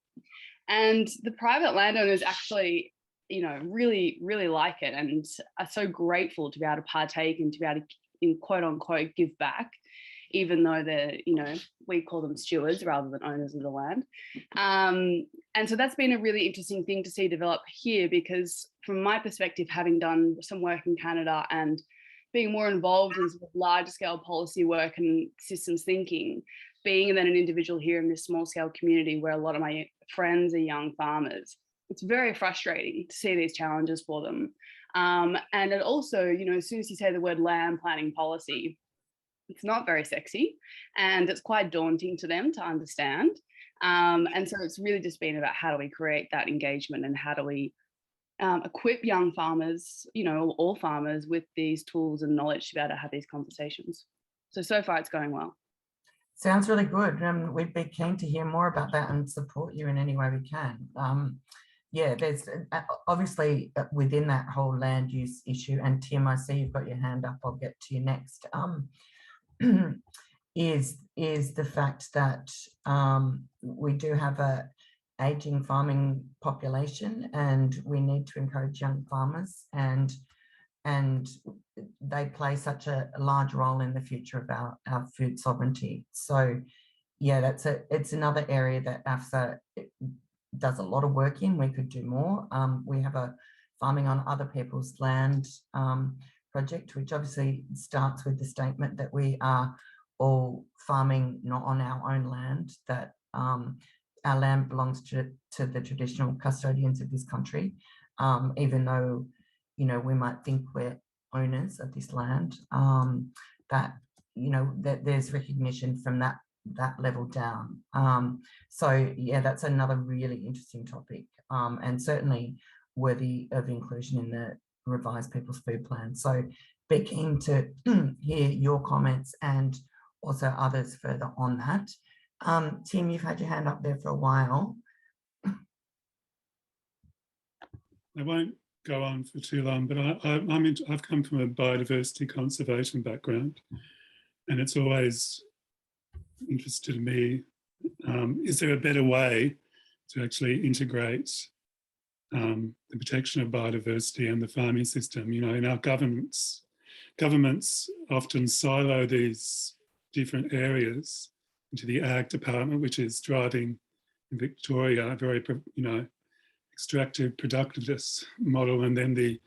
[SPEAKER 10] And the private landowners actually, really, really like it and are so grateful to be able to partake and to be able to, in quote unquote, give back even though they're, we call them stewards rather than owners of the land. And so that's been a really interesting thing to see develop here, because from my perspective, having done some work in Canada and being more involved in sort of large scale policy work and systems thinking, being then an individual here in this small scale community where a lot of my friends are young farmers, it's very frustrating to see these challenges for them. And it also, as soon as you say the word land planning policy, it's not very sexy and it's quite daunting to them to understand. And so it's really just been about how do we create that engagement and how do we equip young farmers, all farmers, with these tools and knowledge to be able to have these conversations. So far it's going well.
[SPEAKER 1] Sounds really good. We'd be keen to hear more about that and support you in any way we can. Yeah, there's obviously within that whole land use issue, and Tim, I see you've got your hand up, I'll get to you next, is the fact that we do have a aging farming population and we need to encourage young farmers, and they play such a large role in the future of our food sovereignty. So yeah, it's another area that AFSA does a lot of work in. We could do more. We have a farming on other people's land project, which obviously starts with the statement that we are all farming not on our own land, that our land belongs to the traditional custodians of this country, even though, we might think we're owners of this land, that there's recognition from that level down. So yeah, that's another really interesting topic, and certainly worthy of inclusion in the revised People's Food Plan. So be keen to hear your comments and also others further on that. Tim, you've had your hand up there for a while.
[SPEAKER 11] I won't go on for too long, but I've come from a biodiversity conservation background, and it's always interested me, is there a better way to actually integrate the protection of biodiversity and the farming system? In our governments often silo these different areas into the Ag department, which is driving in Victoria a very, extractive productivist model, and then the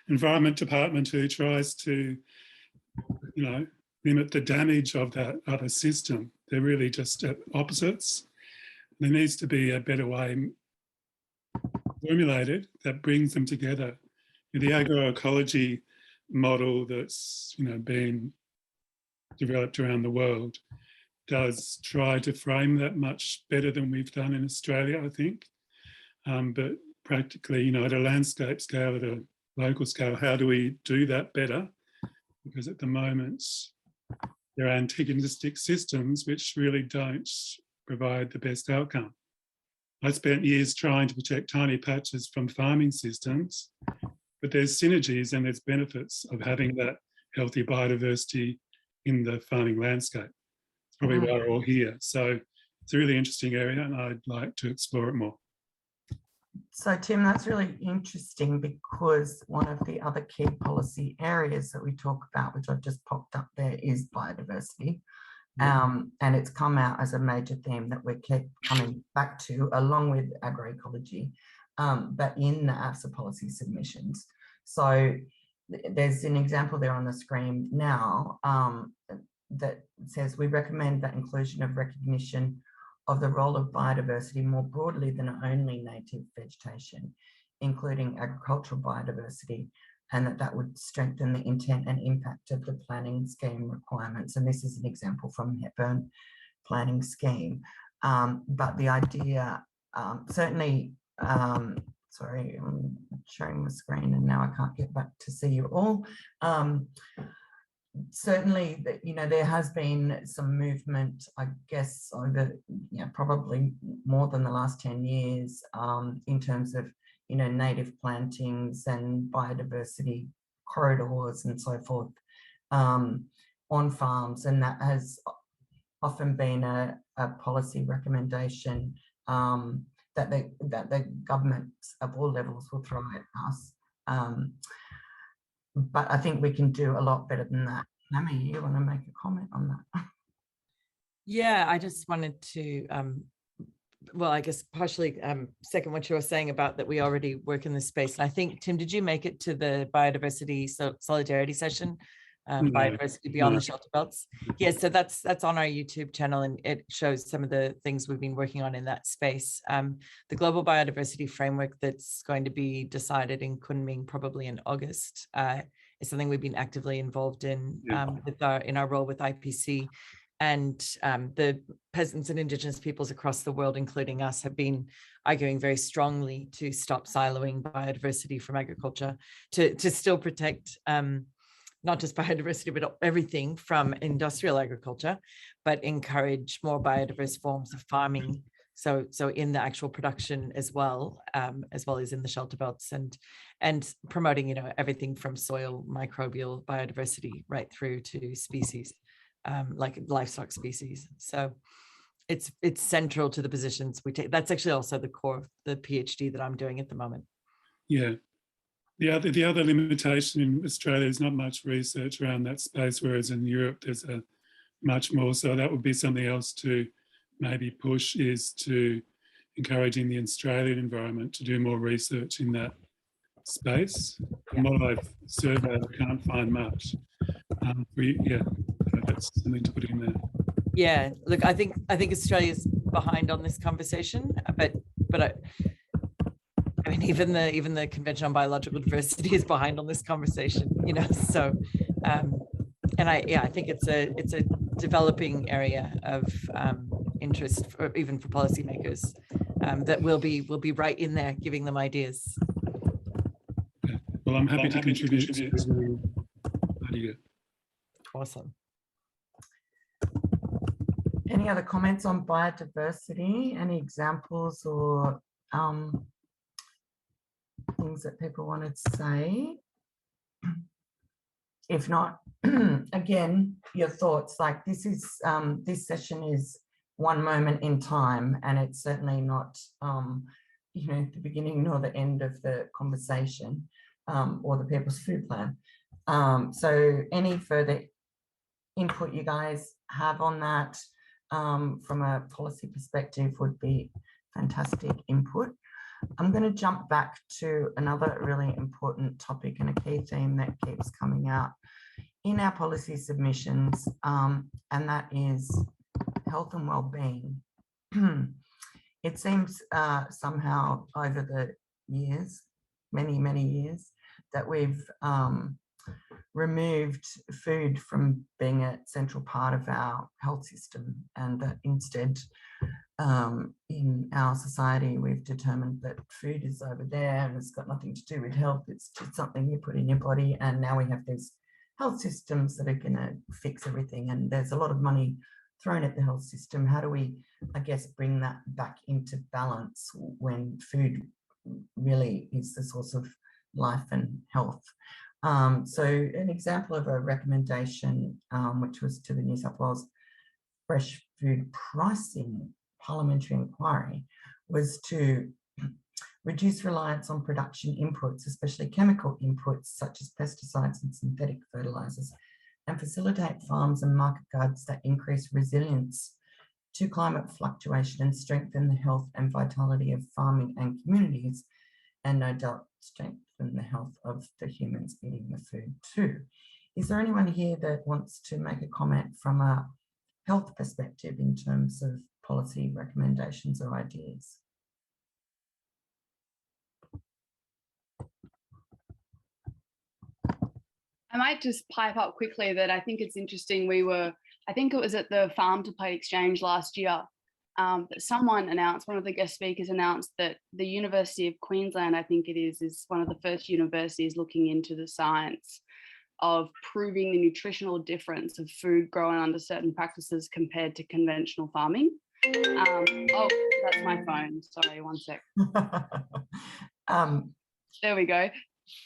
[SPEAKER 11] Environment Department, who tries to, limit the damage of that other system. They're really just opposites. There needs to be a better way formulated that brings them together. The agroecology model that's been developed around the world does try to frame that much better than we've done in Australia, I think. But practically, at a landscape scale, at a local scale, how do we do that better? Because at the moment, there are antagonistic systems which really don't provide the best outcome. I spent years trying to protect tiny patches from farming systems, but there's synergies and there's benefits of having that healthy biodiversity in the farming landscape. It's probably why we're all here. So it's a really interesting area and I'd like to explore it more.
[SPEAKER 1] So Tim, that's really interesting, because one of the other key policy areas that we talk about, which I've just popped up there, is biodiversity. And it's come out as a major theme that we keep coming back to, along with agroecology, but in the AFSA policy submissions. So there's an example there on the screen now that says, we recommend that inclusion of recognition of the role of biodiversity more broadly than only native vegetation, including agricultural biodiversity, and that would strengthen the intent and impact of the planning scheme requirements. And this is an example from Hepburn planning scheme. But the idea, certainly, sorry, I'm sharing the screen and now I can't get back to see you all. Certainly, there has been some movement, I guess, over probably more than the last 10 years in terms of native plantings and biodiversity corridors and so forth on farms, and that has often been a policy recommendation that the governments of all levels will throw at us. But I think we can do a lot better than that. Nami, you want to make a comment on that?
[SPEAKER 2] Yeah, I just wanted to, well, I guess partially second what you were saying about that we already work in this space. And I think, Tim, did you make it to the biodiversity solidarity session? Biodiversity Beyond the Shelter Belts. Yeah, so that's on our YouTube channel, and it shows some of the things we've been working on in that space. The Global Biodiversity Framework that's going to be decided in Kunming probably in August is something we've been actively involved in in our role with IPC. And the peasants and Indigenous peoples across the world, including us, have been arguing very strongly to stop siloing biodiversity from agriculture, to still protect not just biodiversity, but everything from industrial agriculture, but encourage more biodiverse forms of farming. So in the actual production as well as in the shelter belts, and promoting, everything from soil microbial biodiversity right through to species. Like livestock species. So it's central to the positions we take. That's actually also the core of the PhD that I'm doing at the moment.
[SPEAKER 11] Yeah. The other limitation in Australia is not much research around that space, whereas in Europe there's a much more. So that would be something else to maybe push, is to encouraging the Australian environment to do more research in that space. From what I've surveyed, I can't find much. That's something to put in there.
[SPEAKER 2] Yeah, look, I think Australia's behind on this conversation, but I mean, even the Convention on Biological Diversity is behind on this conversation, So, and I think it's a developing area of interest even for policymakers that will be right in there, giving them ideas.
[SPEAKER 11] Okay. Well, I'm happy to contribute to this idea.
[SPEAKER 2] Awesome.
[SPEAKER 1] Any other comments on biodiversity? Any examples or things that people want to say? If not, again, your thoughts. Like this session is one moment in time, and it's certainly not the beginning nor the end of the conversation or the People's Food Plan. So any further input you guys have on that from a policy perspective would be fantastic input. I'm going to jump back to another really important topic and a key theme that keeps coming out in our policy submissions, and that is health and well-being. It seems somehow over the years, many years, that we've removed food from being a central part of our health system, and that instead in our society we've determined that food is over there and it's got nothing to do with health, it's just something you put in your body, and now we have these health systems that are going to fix everything, and there's a lot of money thrown at the health system. How do we, I guess, bring that back into balance when food really is the source of life and health? So an example of a recommendation, which was to the New South Wales Fresh Food Pricing Parliamentary Inquiry, was to reduce reliance on production inputs, especially chemical inputs such as pesticides and synthetic fertilizers, and facilitate farms and market gardens that increase resilience to climate fluctuation and strengthen the health and vitality of farming and communities, and no doubt strengthen the health of the humans eating the food too. Is there anyone here that wants to make a comment from a health perspective in terms of policy recommendations or ideas?
[SPEAKER 10] I might just pipe up quickly that I think it's interesting. I think it was at the Farm to Plate Exchange last year, that someone announced, one of the guest speakers announced that the University of Queensland, I think it is one of the first universities looking into the science of proving the nutritional difference of food grown under certain practices compared to conventional farming. Oh, that's my phone. Sorry, one sec. There we go.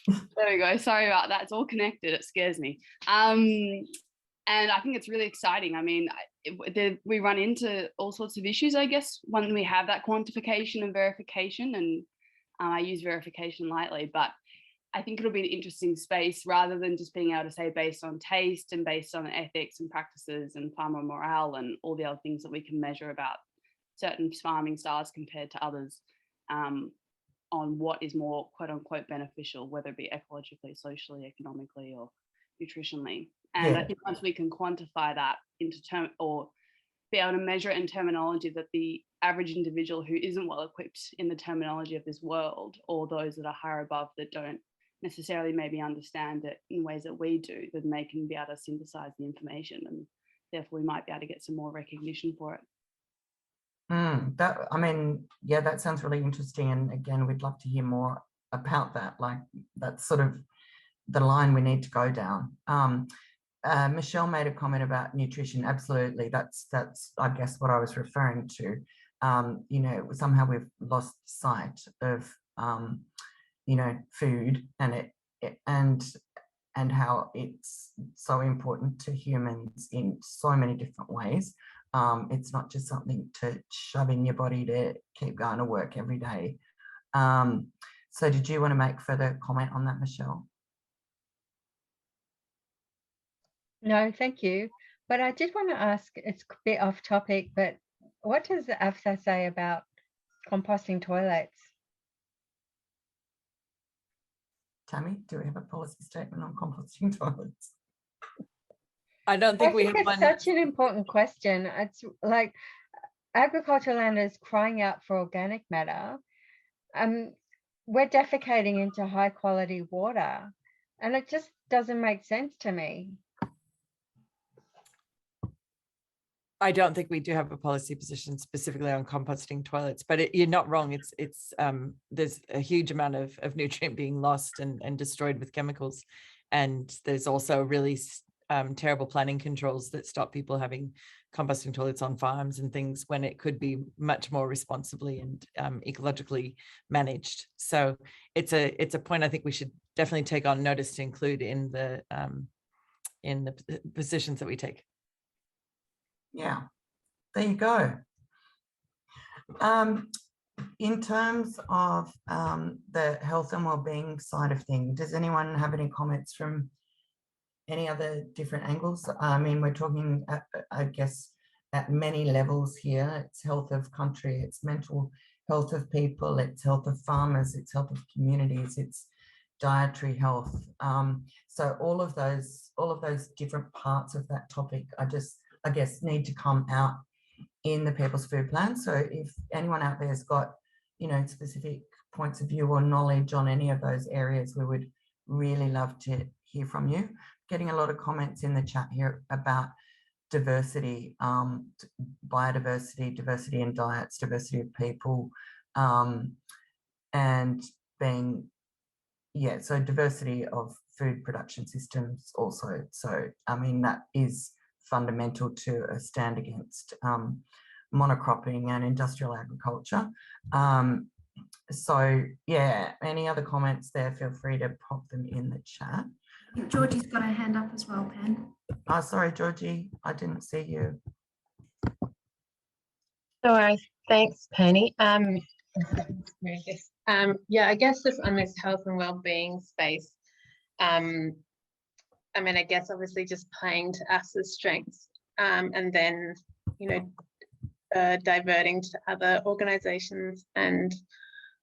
[SPEAKER 10] There we go. Sorry about that. It's all connected. It scares me. And I think it's really exciting. I mean, we run into all sorts of issues, I guess, when we have that quantification and verification. And I use verification lightly, but I think it'll be an interesting space rather than just being able to say based on taste and based on ethics and practices and farmer morale and all the other things that we can measure about certain farming styles compared to others, on what is more quote unquote beneficial, whether it be ecologically, socially, economically, or nutritionally. And I think once we can quantify that into term, or be able to measure it in terminology that the average individual who isn't well equipped in the terminology of this world, or those that are higher above that don't necessarily maybe understand it in ways that we do, then they can be able to synthesize the information, and therefore we might be able to get some more recognition for it.
[SPEAKER 1] That sounds really interesting. And again, we'd love to hear more about that. Like, that's sort of the line we need to go down. Michelle made a comment about nutrition. Absolutely. That's I guess what I was referring to. Somehow we've lost sight of, food and how it's so important to humans in so many different ways. It's not just something to shove in your body to keep going to work every day. So did you want to make further comment on that, Michelle?
[SPEAKER 6] No, thank you. But I did want to ask, it's a bit off topic, but what does the AFSA say about composting toilets?
[SPEAKER 1] Tammy, do we have a policy statement on composting toilets?
[SPEAKER 2] I don't think we have
[SPEAKER 6] it's
[SPEAKER 2] one.
[SPEAKER 6] Such an important question. It's like agricultural land is crying out for organic matter. We're defecating into high quality water, and it just doesn't make sense to me.
[SPEAKER 2] I don't think we do have a policy position specifically on composting toilets, but you're not wrong. It's there's a huge amount of nutrient being lost and destroyed with chemicals, and there's also really terrible planning controls that stop people having composting toilets on farms and things when it could be much more responsibly and ecologically managed. So it's a point I think we should definitely take on notice to include in the positions that we take.
[SPEAKER 1] Yeah, there you go. In terms of the health and well-being side of things, does anyone have any comments from any other different angles? I mean, we're talking, I guess, at many levels here. It's health of country, it's mental health of people, it's health of farmers, it's health of communities, it's dietary health. So all of those different parts of that topic, I guess need to come out in the People's Food Plan. So if anyone out there has got, specific points of view or knowledge on any of those areas, we would really love to hear from you. Getting a lot of comments in the chat here about diversity, biodiversity, diversity in diets, diversity of people, and being, so diversity of food production systems also. So, I mean, that is fundamental to a stand against monocropping and industrial agriculture. So yeah, any other comments there, feel free to pop them in the chat.
[SPEAKER 9] I think Georgie's got her hand up as well, Pen.
[SPEAKER 1] Oh, sorry, Georgie, I didn't see you.
[SPEAKER 12] No worries. Thanks, Penny. Yeah, I guess just on this health and well-being space, I mean, I guess obviously just playing to AFSA's strengths, and then, diverting to other organisations and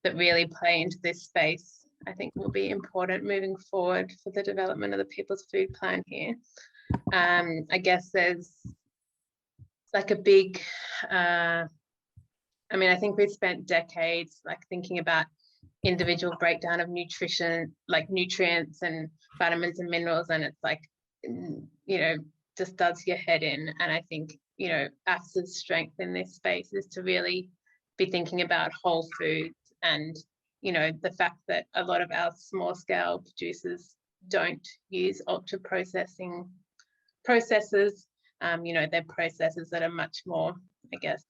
[SPEAKER 12] that really play into this space, I think will be important moving forward for the development of the People's Food Plan here. I guess there's like a big, I mean, I think we've spent decades like thinking about individual breakdown of nutrition, like nutrients and vitamins and minerals, and it's like, just does your head in. And I think, AFSA's strength in this space is to really be thinking about whole foods and, the fact that a lot of our small scale producers don't use ultra processing processes. They're processes that are much more, I guess,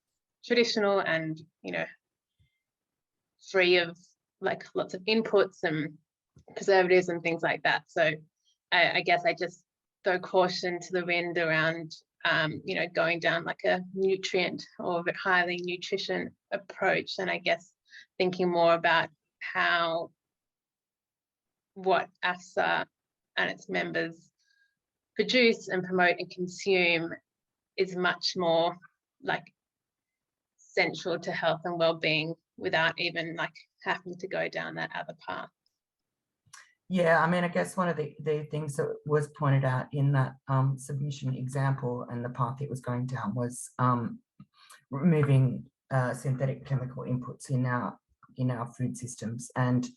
[SPEAKER 12] traditional and, free of like lots of inputs and preservatives and things like that. So I guess I just throw caution to the wind around, going down like a nutrient or highly nutrition approach. And I guess thinking more about how what AFSA and its members produce and promote and consume is much more like central to health and well-being without even like having to go down that other path.
[SPEAKER 1] Yeah, I mean, I guess one of the things that was pointed out in that submission example and the path it was going down was removing synthetic chemical inputs in our food systems, and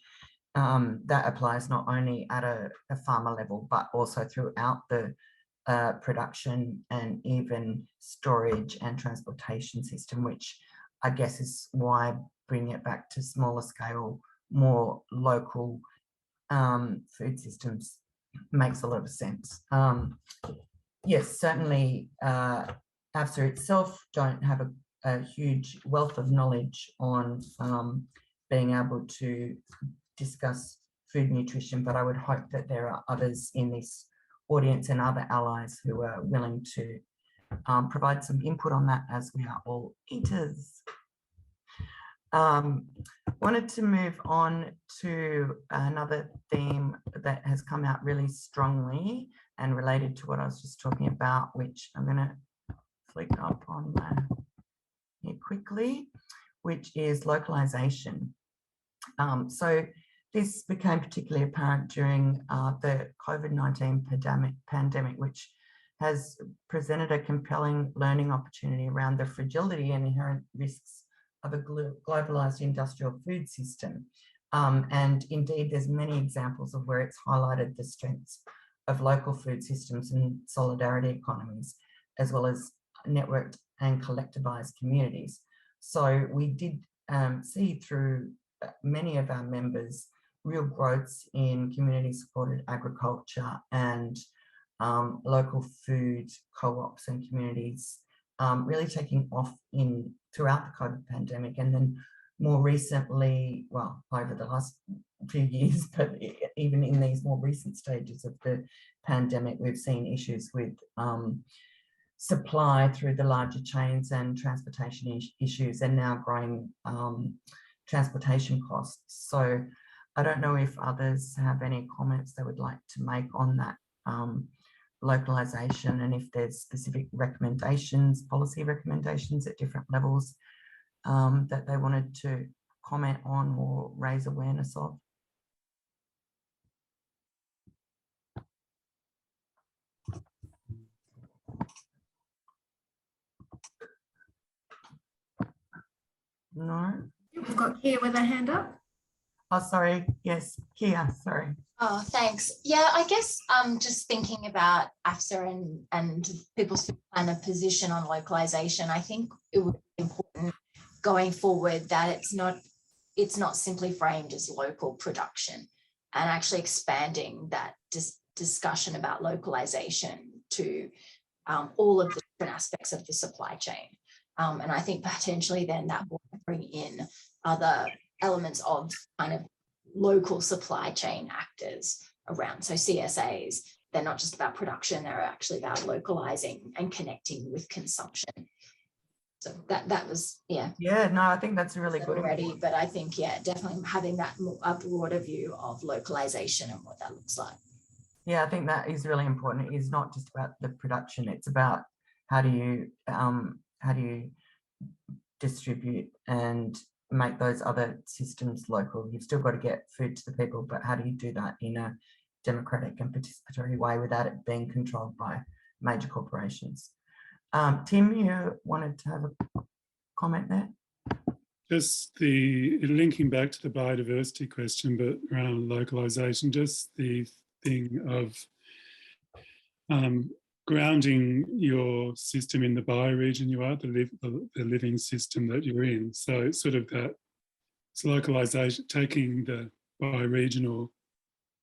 [SPEAKER 1] that applies not only at a farmer level but also throughout the production and even storage and transportation system, which I guess is why bringing it back to smaller scale, more local food systems makes a lot of sense. Yes, certainly AFSA itself don't have a huge wealth of knowledge on being able to discuss food nutrition, but I would hope that there are others in this audience and other allies who are willing to provide some input on that, as we are all eaters. Wanted to move on to another theme that has come out really strongly and related to what I was just talking about, which I'm going to flick up on here quickly, which is localization. So this became particularly apparent during the COVID-19 pandemic, which has presented a compelling learning opportunity around the fragility and inherent risks of a globalized industrial food system. And indeed, there's many examples of where it's highlighted the strengths of local food systems and solidarity economies, as well as networked and collectivized communities. So we did see through many of our members real growths in community-supported agriculture and local food co-ops and communities really taking off throughout the COVID pandemic, and then more recently, well, over the last few years, but even in these more recent stages of the pandemic, we've seen issues with supply through the larger chains and transportation issues, and now growing transportation costs. So I don't know if others have any comments they would like to make on that localization, and if there's specific recommendations, policy recommendations at different levels that they wanted to comment on or raise awareness of. No?
[SPEAKER 9] We've got Kia with a hand up.
[SPEAKER 1] Oh, sorry. Yes, Kia, sorry.
[SPEAKER 4] Oh, thanks. Yeah, I guess just thinking about AFSA and People's Food Planner position on localization, I think it would be important going forward that it's not simply framed as local production, and actually expanding that discussion about localization to all of the different aspects of the supply chain. And I think potentially then that will bring in other elements of kind of local supply chain actors around. So CSAs, they're not just about production, they're actually about localizing and connecting with consumption. So that was, yeah.
[SPEAKER 1] Yeah, no, I think that's really good.
[SPEAKER 4] Already, but I think, yeah, definitely having that a broader view of localization and what that looks like.
[SPEAKER 1] Yeah, I think that is really important. It is not just about the production, it's about how do you distribute and make those other systems local. You've still got to get food to the people, but how do you do that in a democratic and participatory way without it being controlled by major corporations? Tim, you wanted to have a comment there?
[SPEAKER 11] Just linking back to the biodiversity question, but around localization, just the thing of grounding your system in the bioregion you are, the living system that you're in. So it's sort of that, it's localization, taking the bioregional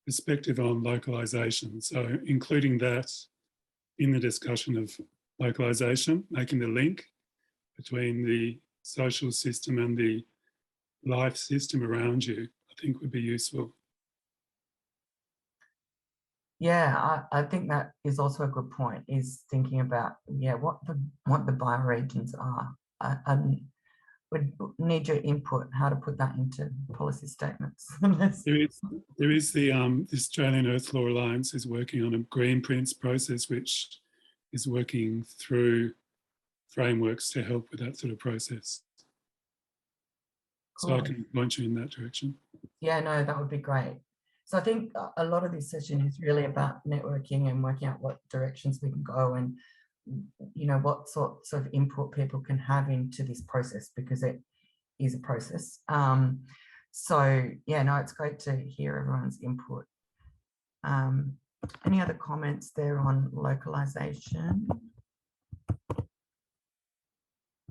[SPEAKER 11] perspective on localization. So including that in the discussion of localization, making the link between the social system and the life system around you, I think would be useful.
[SPEAKER 1] Yeah, I think that is also a good point, is thinking about, yeah, what the bioregions are. would need your input, how to put that into policy statements.
[SPEAKER 11] There is the Australian Earth Law Alliance is working on a green prints process, which is working through frameworks to help with that sort of process. So I
[SPEAKER 1] Cool.
[SPEAKER 11] can point you in that direction.
[SPEAKER 1] Yeah, no, that would be great. So I think a lot of this session is really about networking and working out what directions we can go and, you know, what sorts of input people can have into this process, because it is a process. So yeah, no, it's great to hear everyone's input. Any other comments there on localization?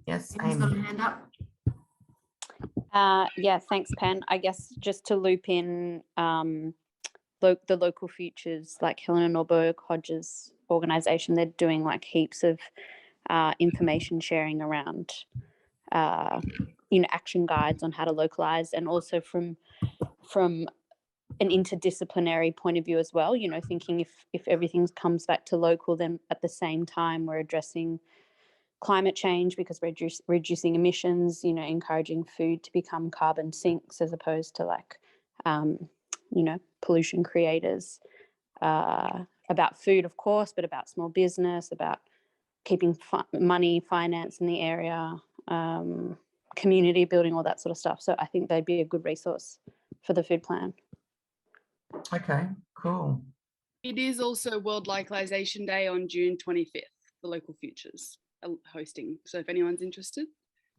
[SPEAKER 1] Yes,
[SPEAKER 9] Amy's got
[SPEAKER 1] Amy.
[SPEAKER 9] a hand up.
[SPEAKER 13] Yeah, thanks, Pen. I guess just to loop in the local futures, like Helena Norberg Hodges organisation, they're doing like heaps of information sharing around, you know, action guides on how to localise, and also from an interdisciplinary point of view as well. You know, thinking if everything comes back to local, then at the same time we're addressing climate change because we're reducing emissions, you know, encouraging food to become carbon sinks as opposed to like, you know, pollution creators, about food, of course, but about small business, about keeping money, finance in the area, community building, all that sort of stuff. So I think they'd be a good resource for the food plan.
[SPEAKER 1] Okay, cool.
[SPEAKER 10] It is also World Localization Day on June 25th for Local Futures hosting. So if anyone's interested,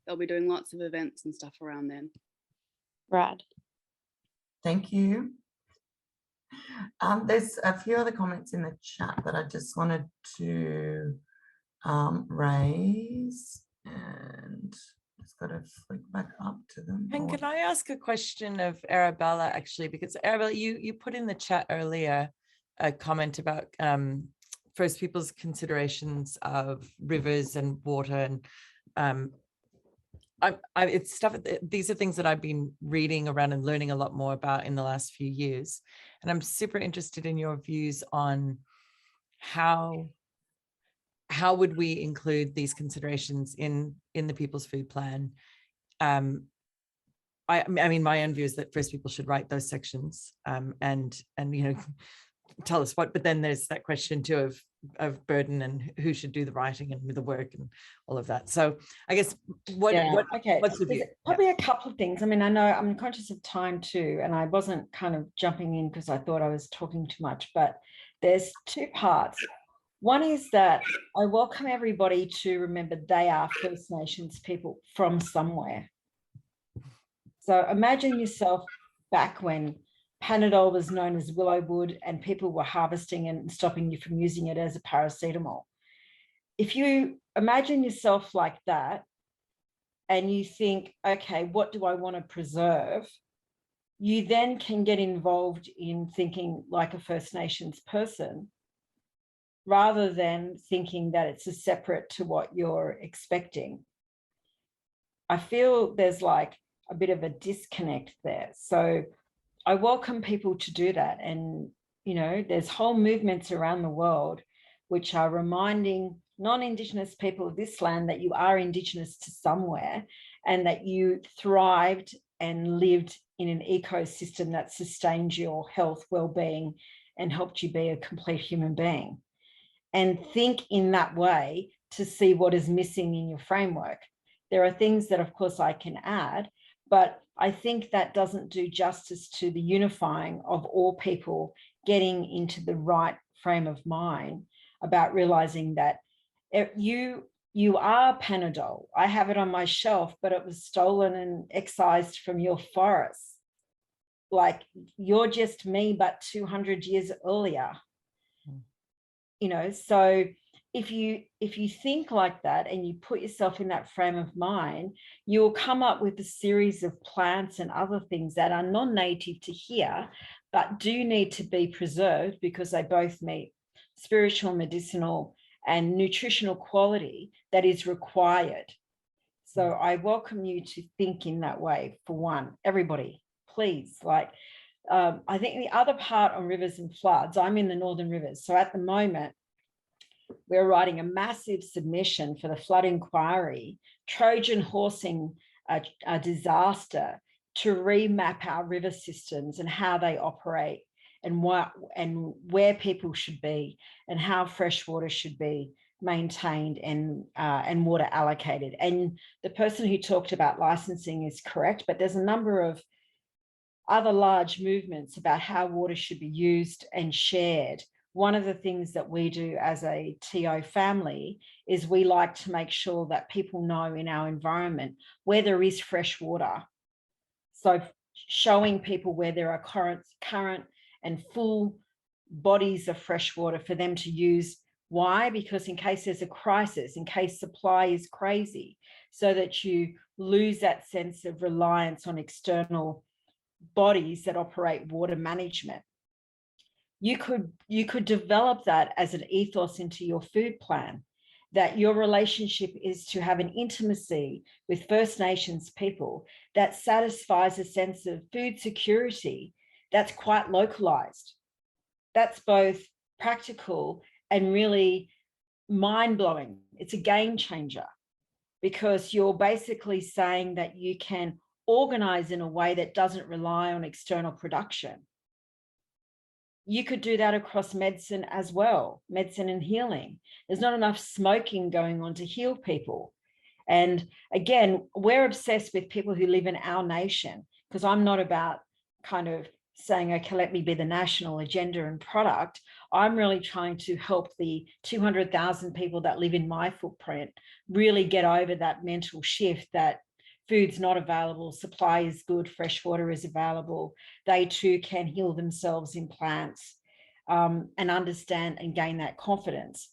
[SPEAKER 10] they'll be doing lots of events and stuff around then.
[SPEAKER 13] Right.
[SPEAKER 1] Thank you. There's a few other comments in the chat that I just wanted to raise, and just got to flick back up to them.
[SPEAKER 2] And can I ask a question of Arabella, actually, because Arabella, you put in the chat earlier a comment about First Peoples' considerations of rivers and water, and it's stuff. These are things that I've been reading around and learning a lot more about in the last few years, and I'm super interested in your views on how would we include these considerations in the People's Food Plan. I mean, my own view is that First People should write those sections, and you know, tell us what. But then there's that question too of burden and who should do the writing and the work and all of that. So I guess what's the view?
[SPEAKER 3] Probably a couple of things. I mean, I know I'm conscious of time too, and I wasn't kind of jumping in because I thought I was talking too much, but there's two parts. One is that I welcome everybody to remember they are First Nations people from somewhere. So imagine yourself back when Panadol was known as willowwood and people were harvesting and stopping you from using it as a paracetamol. If you imagine yourself like that and you think, okay, what do I want to preserve? You then can get involved in thinking like a First Nations person, rather than thinking that it's a separate to what you're expecting. I feel there's like a bit of a disconnect there. So I welcome people to do that. And, you know, there's whole movements around the world which are reminding non-Indigenous people of this land that you are Indigenous to somewhere and that you thrived and lived in an ecosystem that sustained your health, well-being, and helped you be a complete human being. And think in that way to see what is missing in your framework. There are things that, of course, I can add, but I think that doesn't do justice to the unifying of all people getting into the right frame of mind about realizing that you are Panadol. I have it on my shelf, but it was stolen and excised from your forest. Like, you're just me, but 200 years earlier. You know, so if you think like that and you put yourself in that frame of mind, you will come up with a series of plants and other things that are non-native to here, but do need to be preserved because they both meet spiritual, medicinal, and nutritional quality that is required. So I welcome you to think in that way. For one, everybody, please. Like, I think the other part on rivers and floods, I'm in the Northern Rivers. So at the moment, we're writing a massive submission for the flood inquiry, Trojan horsing a disaster to remap our river systems and how they operate and where people should be and how fresh water should be maintained and water allocated. And the person who talked about licensing is correct, but there's a number of other large movements about how water should be used and shared. One of the things that we do as a TO family is we like to make sure that people know in our environment where there is fresh water. So showing people where there are current and full bodies of fresh water for them to use. Why? Because in case there's a crisis, in case supply is crazy, so that you lose that sense of reliance on external bodies that operate water management. You could develop that as an ethos into your food plan, that your relationship is to have an intimacy with First Nations people that satisfies a sense of food security that's quite localized. That's both practical and really mind-blowing. It's a game changer because you're basically saying that you can organize in a way that doesn't rely on external production. You could do that across medicine as well, medicine and healing. There's not enough smoking going on to heal people. And again, we're obsessed with people who live in our nation, because I'm not about kind of saying, okay, let me be the national agenda and product. I'm really trying to help the 200,000 people that live in my footprint really get over that mental shift that food's not available, supply is good, fresh water is available. They too can heal themselves in plants and understand and gain that confidence.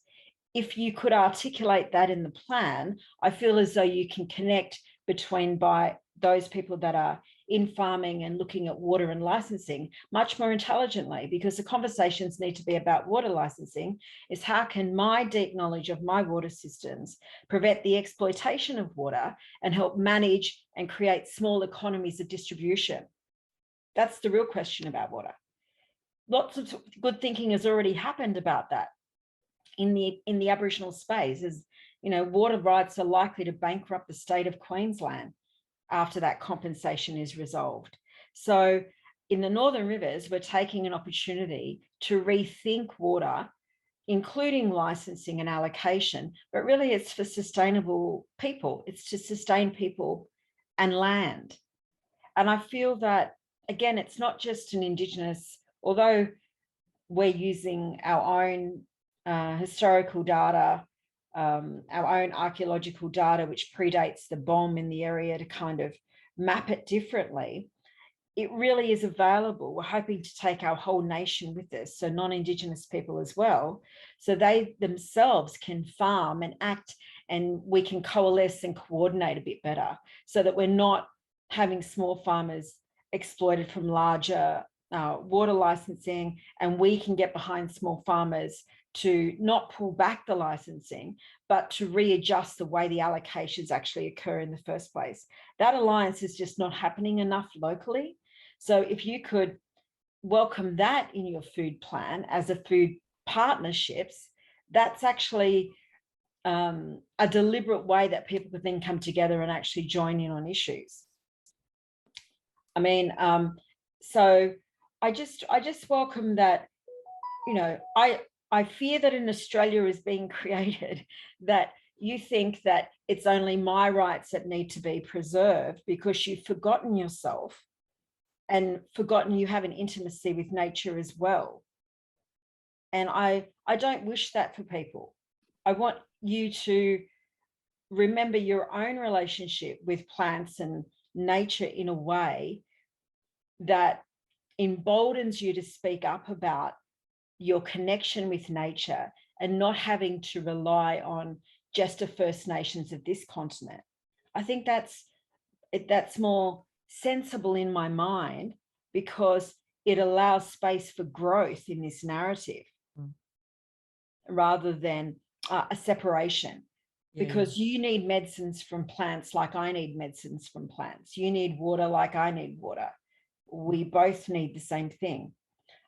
[SPEAKER 3] If you could articulate that in the plan, I feel as though you can connect between by those people that are in farming and looking at water and licensing much more intelligently, because the conversations need to be about water licensing is how can my deep knowledge of my water systems prevent the exploitation of water and help manage and create small economies of distribution. That's the real question about water. Lots of good thinking has already happened about that in the Aboriginal space. As you know, water rights are likely to bankrupt the state of Queensland after that compensation is resolved. So in the Northern Rivers, we're taking an opportunity to rethink water, including licensing and allocation, but really it's for sustainable people. It's to sustain people and land. And I feel that, again, it's not just an Indigenous, although we're using our own historical data, our own archaeological data, which predates the bomb in the area to kind of map it differently. It really is available. We're hoping to take our whole nation with us, so non-Indigenous people as well, so they themselves can farm and act, and we can coalesce and coordinate a bit better so that we're not having small farmers exploited from larger water licensing, and we can get behind small farmers to not pull back the licensing, but to readjust the way the allocations actually occur in the first place. That alliance is just not happening enough locally. So if you could welcome that in your food plan as a food partnerships, that's actually a deliberate way that people could then come together and actually join in on issues. I mean, so I just welcome that, you know, I fear that in Australia is being created that you think that it's only my rights that need to be preserved because you've forgotten yourself and forgotten you have an intimacy with nature as well. And I don't wish that for people. I want you to remember your own relationship with plants and nature in a way that emboldens you to speak up about your connection with nature and not having to rely on just the First Nations of this continent. I think that's more sensible in my mind because it allows space for growth in this narrative rather than a separation. Because you need medicines from plants like I need medicines from plants. You need water like I need water. We both need the same thing.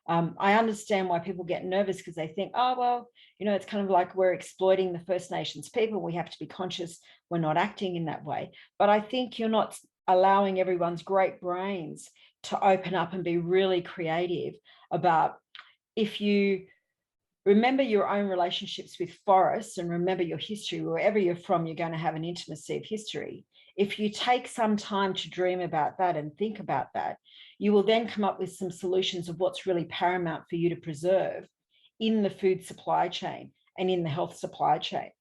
[SPEAKER 3] I understand why people get nervous because they think, oh, well, you know, it's kind of like we're exploiting the First Nations people. We have to be conscious we're not acting in that way. But I think you're not allowing everyone's great brains to open up and be really creative about, if you remember your own relationships with forests and remember your history, wherever you're from, you're going to have an intimacy of history. If you take some time to dream about that and think about that, you will then come up with some solutions of what's really paramount for you to preserve in the food supply chain and in the health supply chain.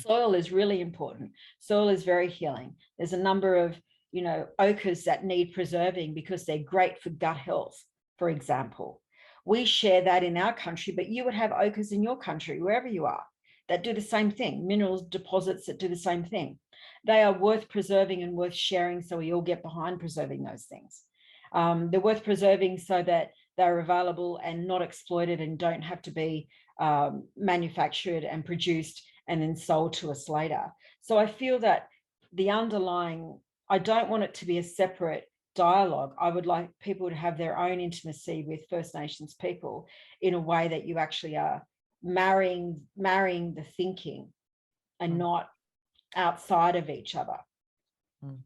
[SPEAKER 3] Soil is really important. Soil is very healing. There's a number of, you know, ochres that need preserving because they're great for gut health, for example. We share that in our country, but you would have ochres in your country, wherever you are, that do the same thing, mineral deposits that do the same thing. They are worth preserving and worth sharing, so we all get behind preserving those things. They're worth preserving so that they're available and not exploited and don't have to be manufactured and produced and then sold to us later. So I feel that the underlying, I don't want it to be a separate dialogue. I would like people to have their own intimacy with First Nations people in a way that you actually are marrying the thinking and not outside of each other.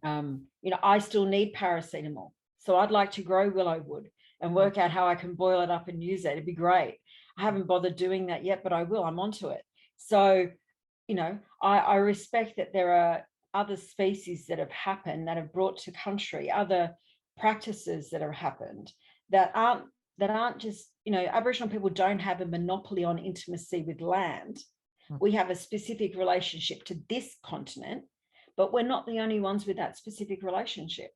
[SPEAKER 3] You know, I still need paracetamol, so I'd like to grow willow wood and work out how I can boil it up and use it. It'd be great. I haven't bothered doing that yet, but I will. I'm onto it. So, you know, I respect that there are other species that have happened, that have brought to country, other practices that have happened that aren't just, you know, Aboriginal people don't have a monopoly on intimacy with land. We have a specific relationship to this continent, but we're not the only ones with that specific relationship.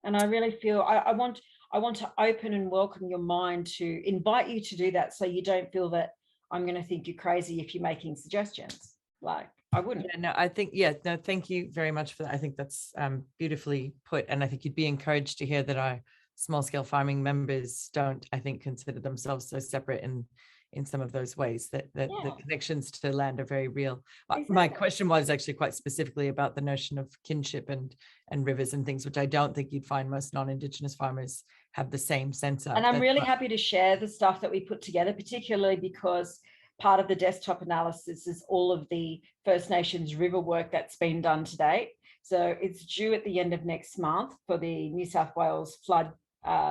[SPEAKER 3] And I really feel I want to open and welcome your mind, to invite you to do that, so you don't feel that I'm going to think you're crazy if you're making suggestions. Like, I wouldn't.
[SPEAKER 2] Yeah, no, I think, yeah, no, thank you very much for that. I think that's beautifully put. And I think you'd be encouraged to hear that our small scale farming members don't, I think, consider themselves so separate in some of those ways, that the connections to land are very real. Exactly. My question was actually quite specifically about the notion of kinship and rivers and things, which I don't think you'd find most non-Indigenous farmers have the same sense of.
[SPEAKER 3] And I'm really happy to share the stuff that we put together, particularly because part of the desktop analysis is all of the First Nations river work that's been done to date. So it's due at the end of next month for the New South Wales flood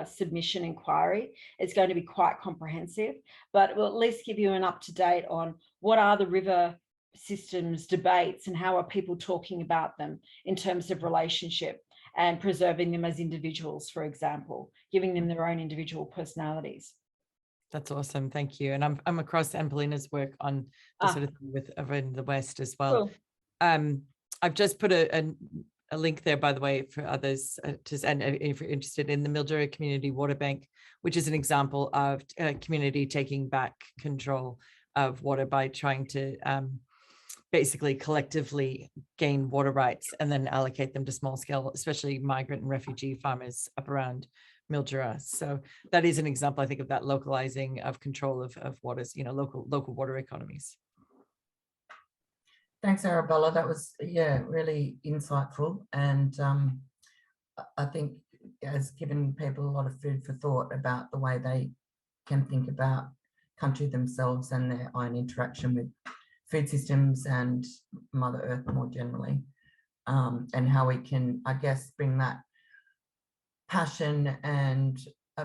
[SPEAKER 3] submission inquiry. It's going to be quite comprehensive, but we'll at least give you an up-to-date on what are the river systems debates and how are people talking about them in terms of relationship and preserving them as individuals, for example, giving them their own individual personalities.
[SPEAKER 2] That's awesome. Thank you. And I'm across Anne-Paulina's work on the sort of thing with over in the West as well. Cool. I've just put a link there, by the way, for others and if you're interested in the Mildura Community Water Bank, which is an example of a community taking back control of water by trying to basically collectively gain water rights and then allocate them to small scale, especially migrant and refugee farmers up around Mildura. So that is an example, I think, of that localizing of control of waters, you know, local water economies.
[SPEAKER 1] Thanks, Arabella. That was, yeah, really insightful. And I think has given people a lot of food for thought about the way they can think about country themselves and their own interaction with food systems and Mother Earth more generally, and how we can, I guess, bring that passion and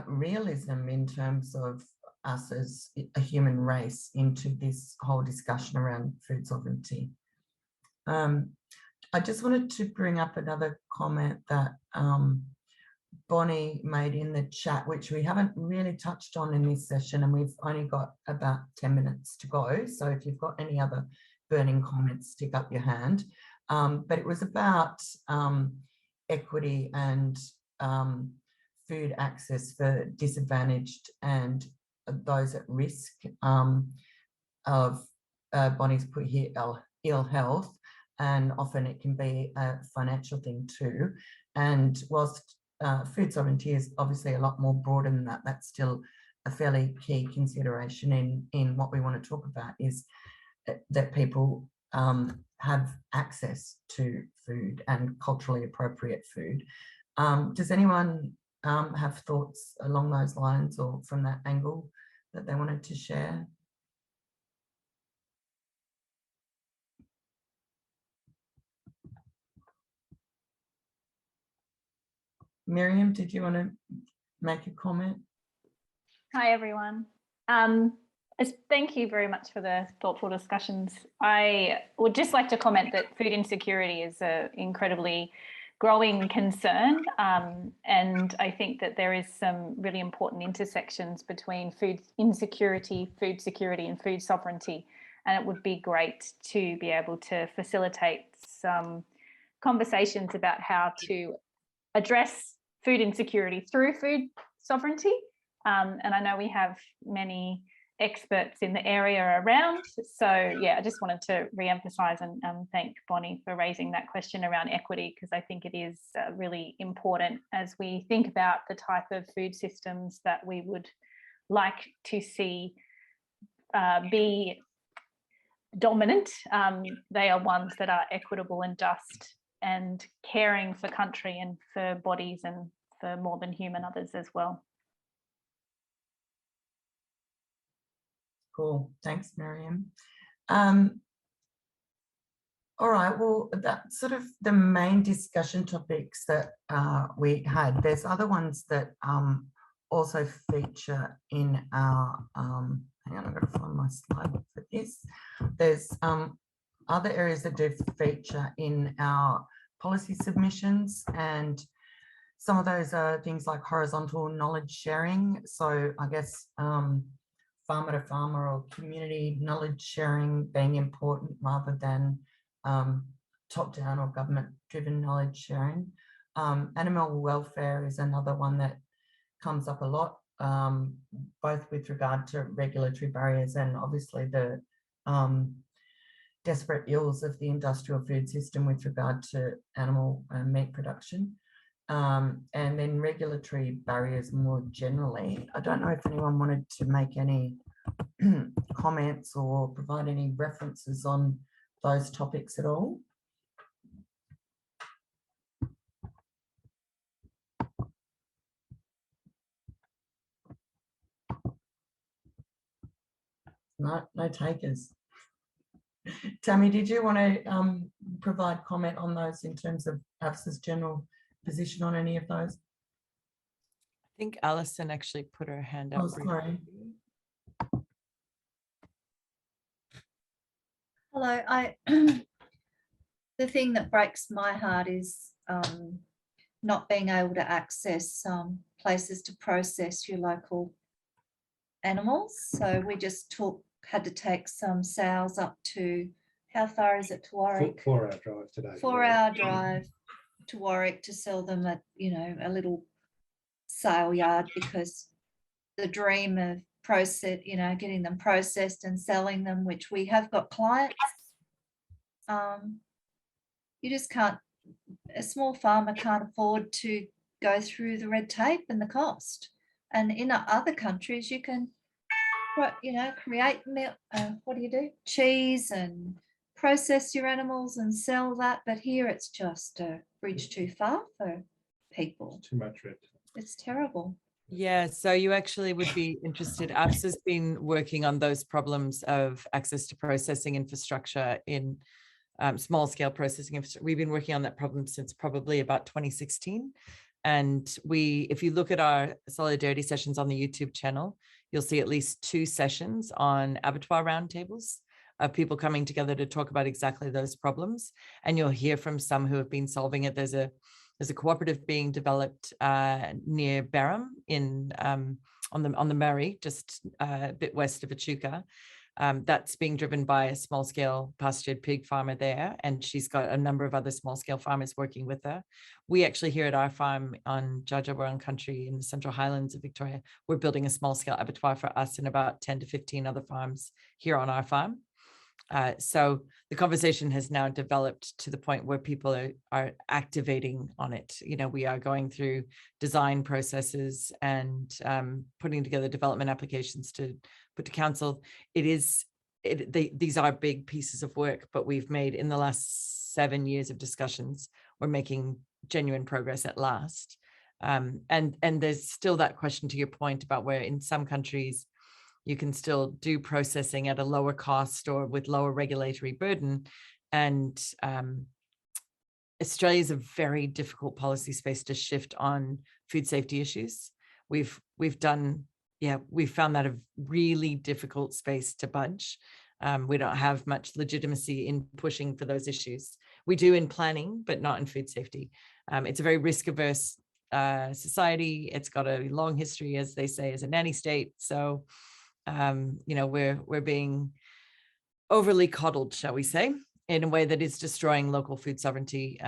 [SPEAKER 1] realism in terms of us as a human race into this whole discussion around food sovereignty. I just wanted to bring up another comment that Bonnie made in the chat, which we haven't really touched on in this session, and we've only got about 10 minutes to go. So if you've got any other burning comments, stick up your hand. But it was about equity and food access for disadvantaged and those at risk of, Bonnie's put here, ill health, and often it can be a financial thing too. And whilst food sovereignty is obviously a lot more broader than that, that's still a fairly key consideration in what we want to talk about, is that people have access to food and culturally appropriate food. Does anyone have thoughts along those lines or from that angle that they wanted to share? Miriam, did you want to make a comment?
[SPEAKER 14] Hi, everyone. Thank you very much for the thoughtful discussions. I would just like to comment that food insecurity is an incredibly growing concern. And I think that there is some really important intersections between food insecurity, food security, and food sovereignty. And it would be great to be able to facilitate some conversations about how to address food insecurity through food sovereignty. And I know we have many experts in the area around. So yeah, I just wanted to re-emphasize and thank Bonnie for raising that question around equity, because I think it is really important as we think about the type of food systems that we would like to see be dominant. They are ones that are equitable and just and caring for country and for bodies and for more than human others as well.
[SPEAKER 1] Cool, thanks, Miriam. All right, well, that's sort of the main discussion topics that we had. There's other ones that also feature in our, hang on, I've got to find my slide for this. There's other areas that do feature in our policy submissions, and some of those are things like horizontal knowledge sharing. So I guess farmer to farmer or community knowledge sharing being important rather than top-down or government-driven knowledge sharing. Animal welfare is another one that comes up a lot, both with regard to regulatory barriers and obviously the desperate ills of the industrial food system with regard to animal meat production. And then regulatory barriers more generally. I don't know if anyone wanted to make any comments or provide any references on those topics at all. No takers. Tammy, did you want to provide comment on those in terms of AFSA's general position on any of those?
[SPEAKER 2] I think Alison actually put her hand up.
[SPEAKER 1] Oh, sorry.
[SPEAKER 8] Hello, the thing that breaks my heart is not being able to access places to process your local animals. So we just had to take some sows up to, how far is it to Warwick?
[SPEAKER 7] 4 hour drive today.
[SPEAKER 8] 4 hour drive to Warwick to sell them at, you know, a little sale yard, because the dream of getting them processed and selling them, which we have got clients, you just can't, a small farmer can't afford to go through the red tape and the cost. And in other countries, you can, you know, create milk, what do you do? Cheese, and process your animals and sell that. But here it's just a bridge too far for people.
[SPEAKER 7] Too much red tape.
[SPEAKER 8] It's terrible.
[SPEAKER 2] Yeah, so you actually would be interested. AFSA's been working on those problems of access to processing infrastructure in small scale processing infrastructure. We've been working on that problem since probably about 2016. And if you look at our solidarity sessions on the YouTube channel, you'll see at least 2 sessions on abattoir roundtables of people coming together to talk about exactly those problems. And you'll hear from some who have been solving it. There's a cooperative being developed near Barham on the Murray, just a bit west of Echuca. That's being driven by a small scale pastured pig farmer there, and she's got a number of other small scale farmers working with her. We actually here at our farm on Jajawarong country in the Central Highlands of Victoria, we're building a small scale abattoir for us and about 10 to 15 other farms here on our farm. So the conversation has now developed to the point where people are activating on it. You know, we are going through design processes and putting together development applications to put to council. These are big pieces of work, but we've made, in the last 7 years of discussions, we're making genuine progress at last. And there's still that question to your point about where in some countries you can still do processing at a lower cost or with lower regulatory burden. And Australia is a very difficult policy space to shift on food safety issues. We've found that a really difficult space to budge. We don't have much legitimacy in pushing for those issues. We do in planning, but not in food safety. It's a very risk-averse society. It's got a long history, as they say, as a nanny state. So, we're being overly coddled, shall we say, in a way that is destroying local food sovereignty.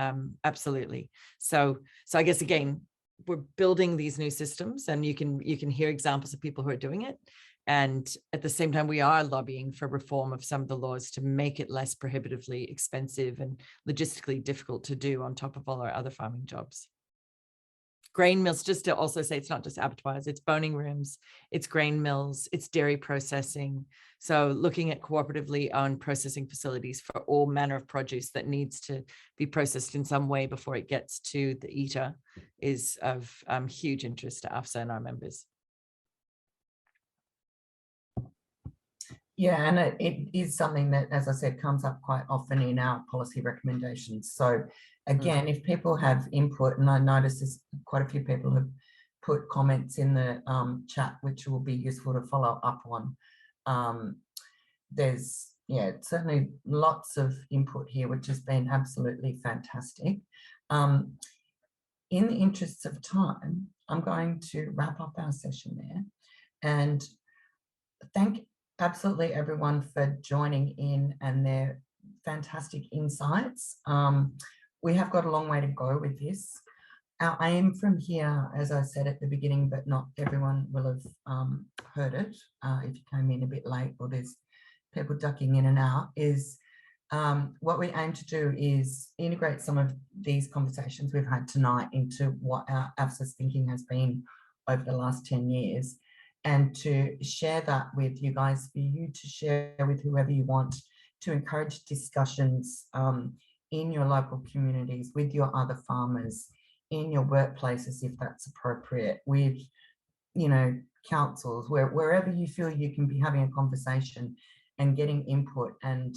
[SPEAKER 2] Absolutely. So I guess, again, we're building these new systems, and you can hear examples of people who are doing it. And at the same time, we are lobbying for reform of some of the laws to make it less prohibitively expensive and logistically difficult to do on top of all our other farming jobs. Grain mills, just to also say, it's not just abattoirs, it's boning rooms, it's grain mills, it's dairy processing. So looking at cooperatively owned processing facilities for all manner of produce that needs to be processed in some way before it gets to the eater is of huge interest to AFSA and our members.
[SPEAKER 1] Yeah, and it is something that, as I said, comes up quite often in our policy recommendations. So again, if people have input, and I notice there's quite a few people have put comments in the chat, which will be useful to follow up on. There's, certainly lots of input here, which has been absolutely fantastic. In the interests of time, I'm going to wrap up our session there and thank absolutely everyone for joining in and their fantastic insights. We have got a long way to go with this. Our aim from here, as I said at the beginning, but not everyone will have heard it if you came in a bit late or there's people ducking in and out, is what we aim to do is integrate some of these conversations we've had tonight into what our AFSA's thinking has been over the last 10 years. And to share that with you guys, for you to share with whoever you want, to encourage discussions in your local communities, with your other farmers, in your workplaces, if that's appropriate, with, councils, wherever you feel you can be having a conversation and getting input and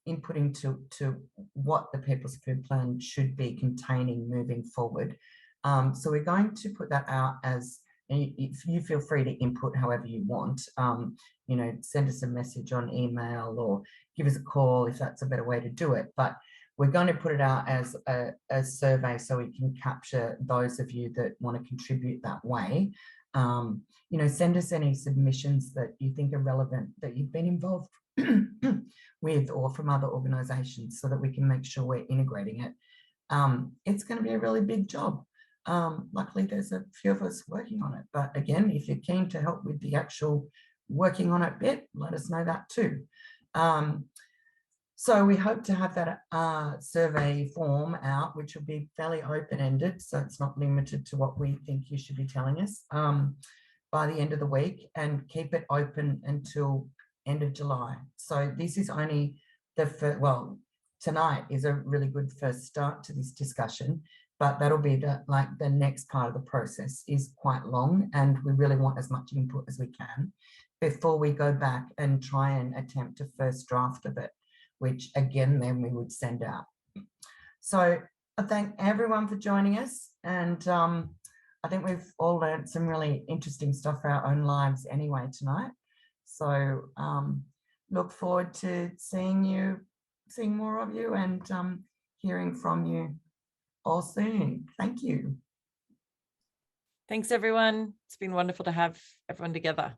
[SPEAKER 1] inputting to what the People's Food Plan should be containing moving forward. So we're going to put that out as, if you feel free to input however you want, send us a message on email or give us a call if that's a better way to do it. But we're going to put it out as a survey so we can capture those of you that want to contribute that way. Send us any submissions that you think are relevant, that you've been involved with or from other organisations, so that we can make sure we're integrating it. It's going to be a really big job. Luckily, there's a few of us working on it. But again, if you're keen to help with the actual working on it bit, let us know that too. So we hope to have that survey form out, which will be fairly open-ended, so it's not limited to what we think you should be telling us, by the end of the week, and keep it open until end of July. So this is only the first, well, tonight is a really good first start to this discussion. But that'll be the next part of the process is quite long, and we really want as much input as we can before we go back and try and attempt a first draft of it, which again, then we would send out. So I thank everyone for joining us. And I think we've all learned some really interesting stuff for our own lives anyway tonight. So look forward to seeing more of you and hearing from you all soon. Thank you.
[SPEAKER 2] Thanks, everyone. It's been wonderful to have everyone together.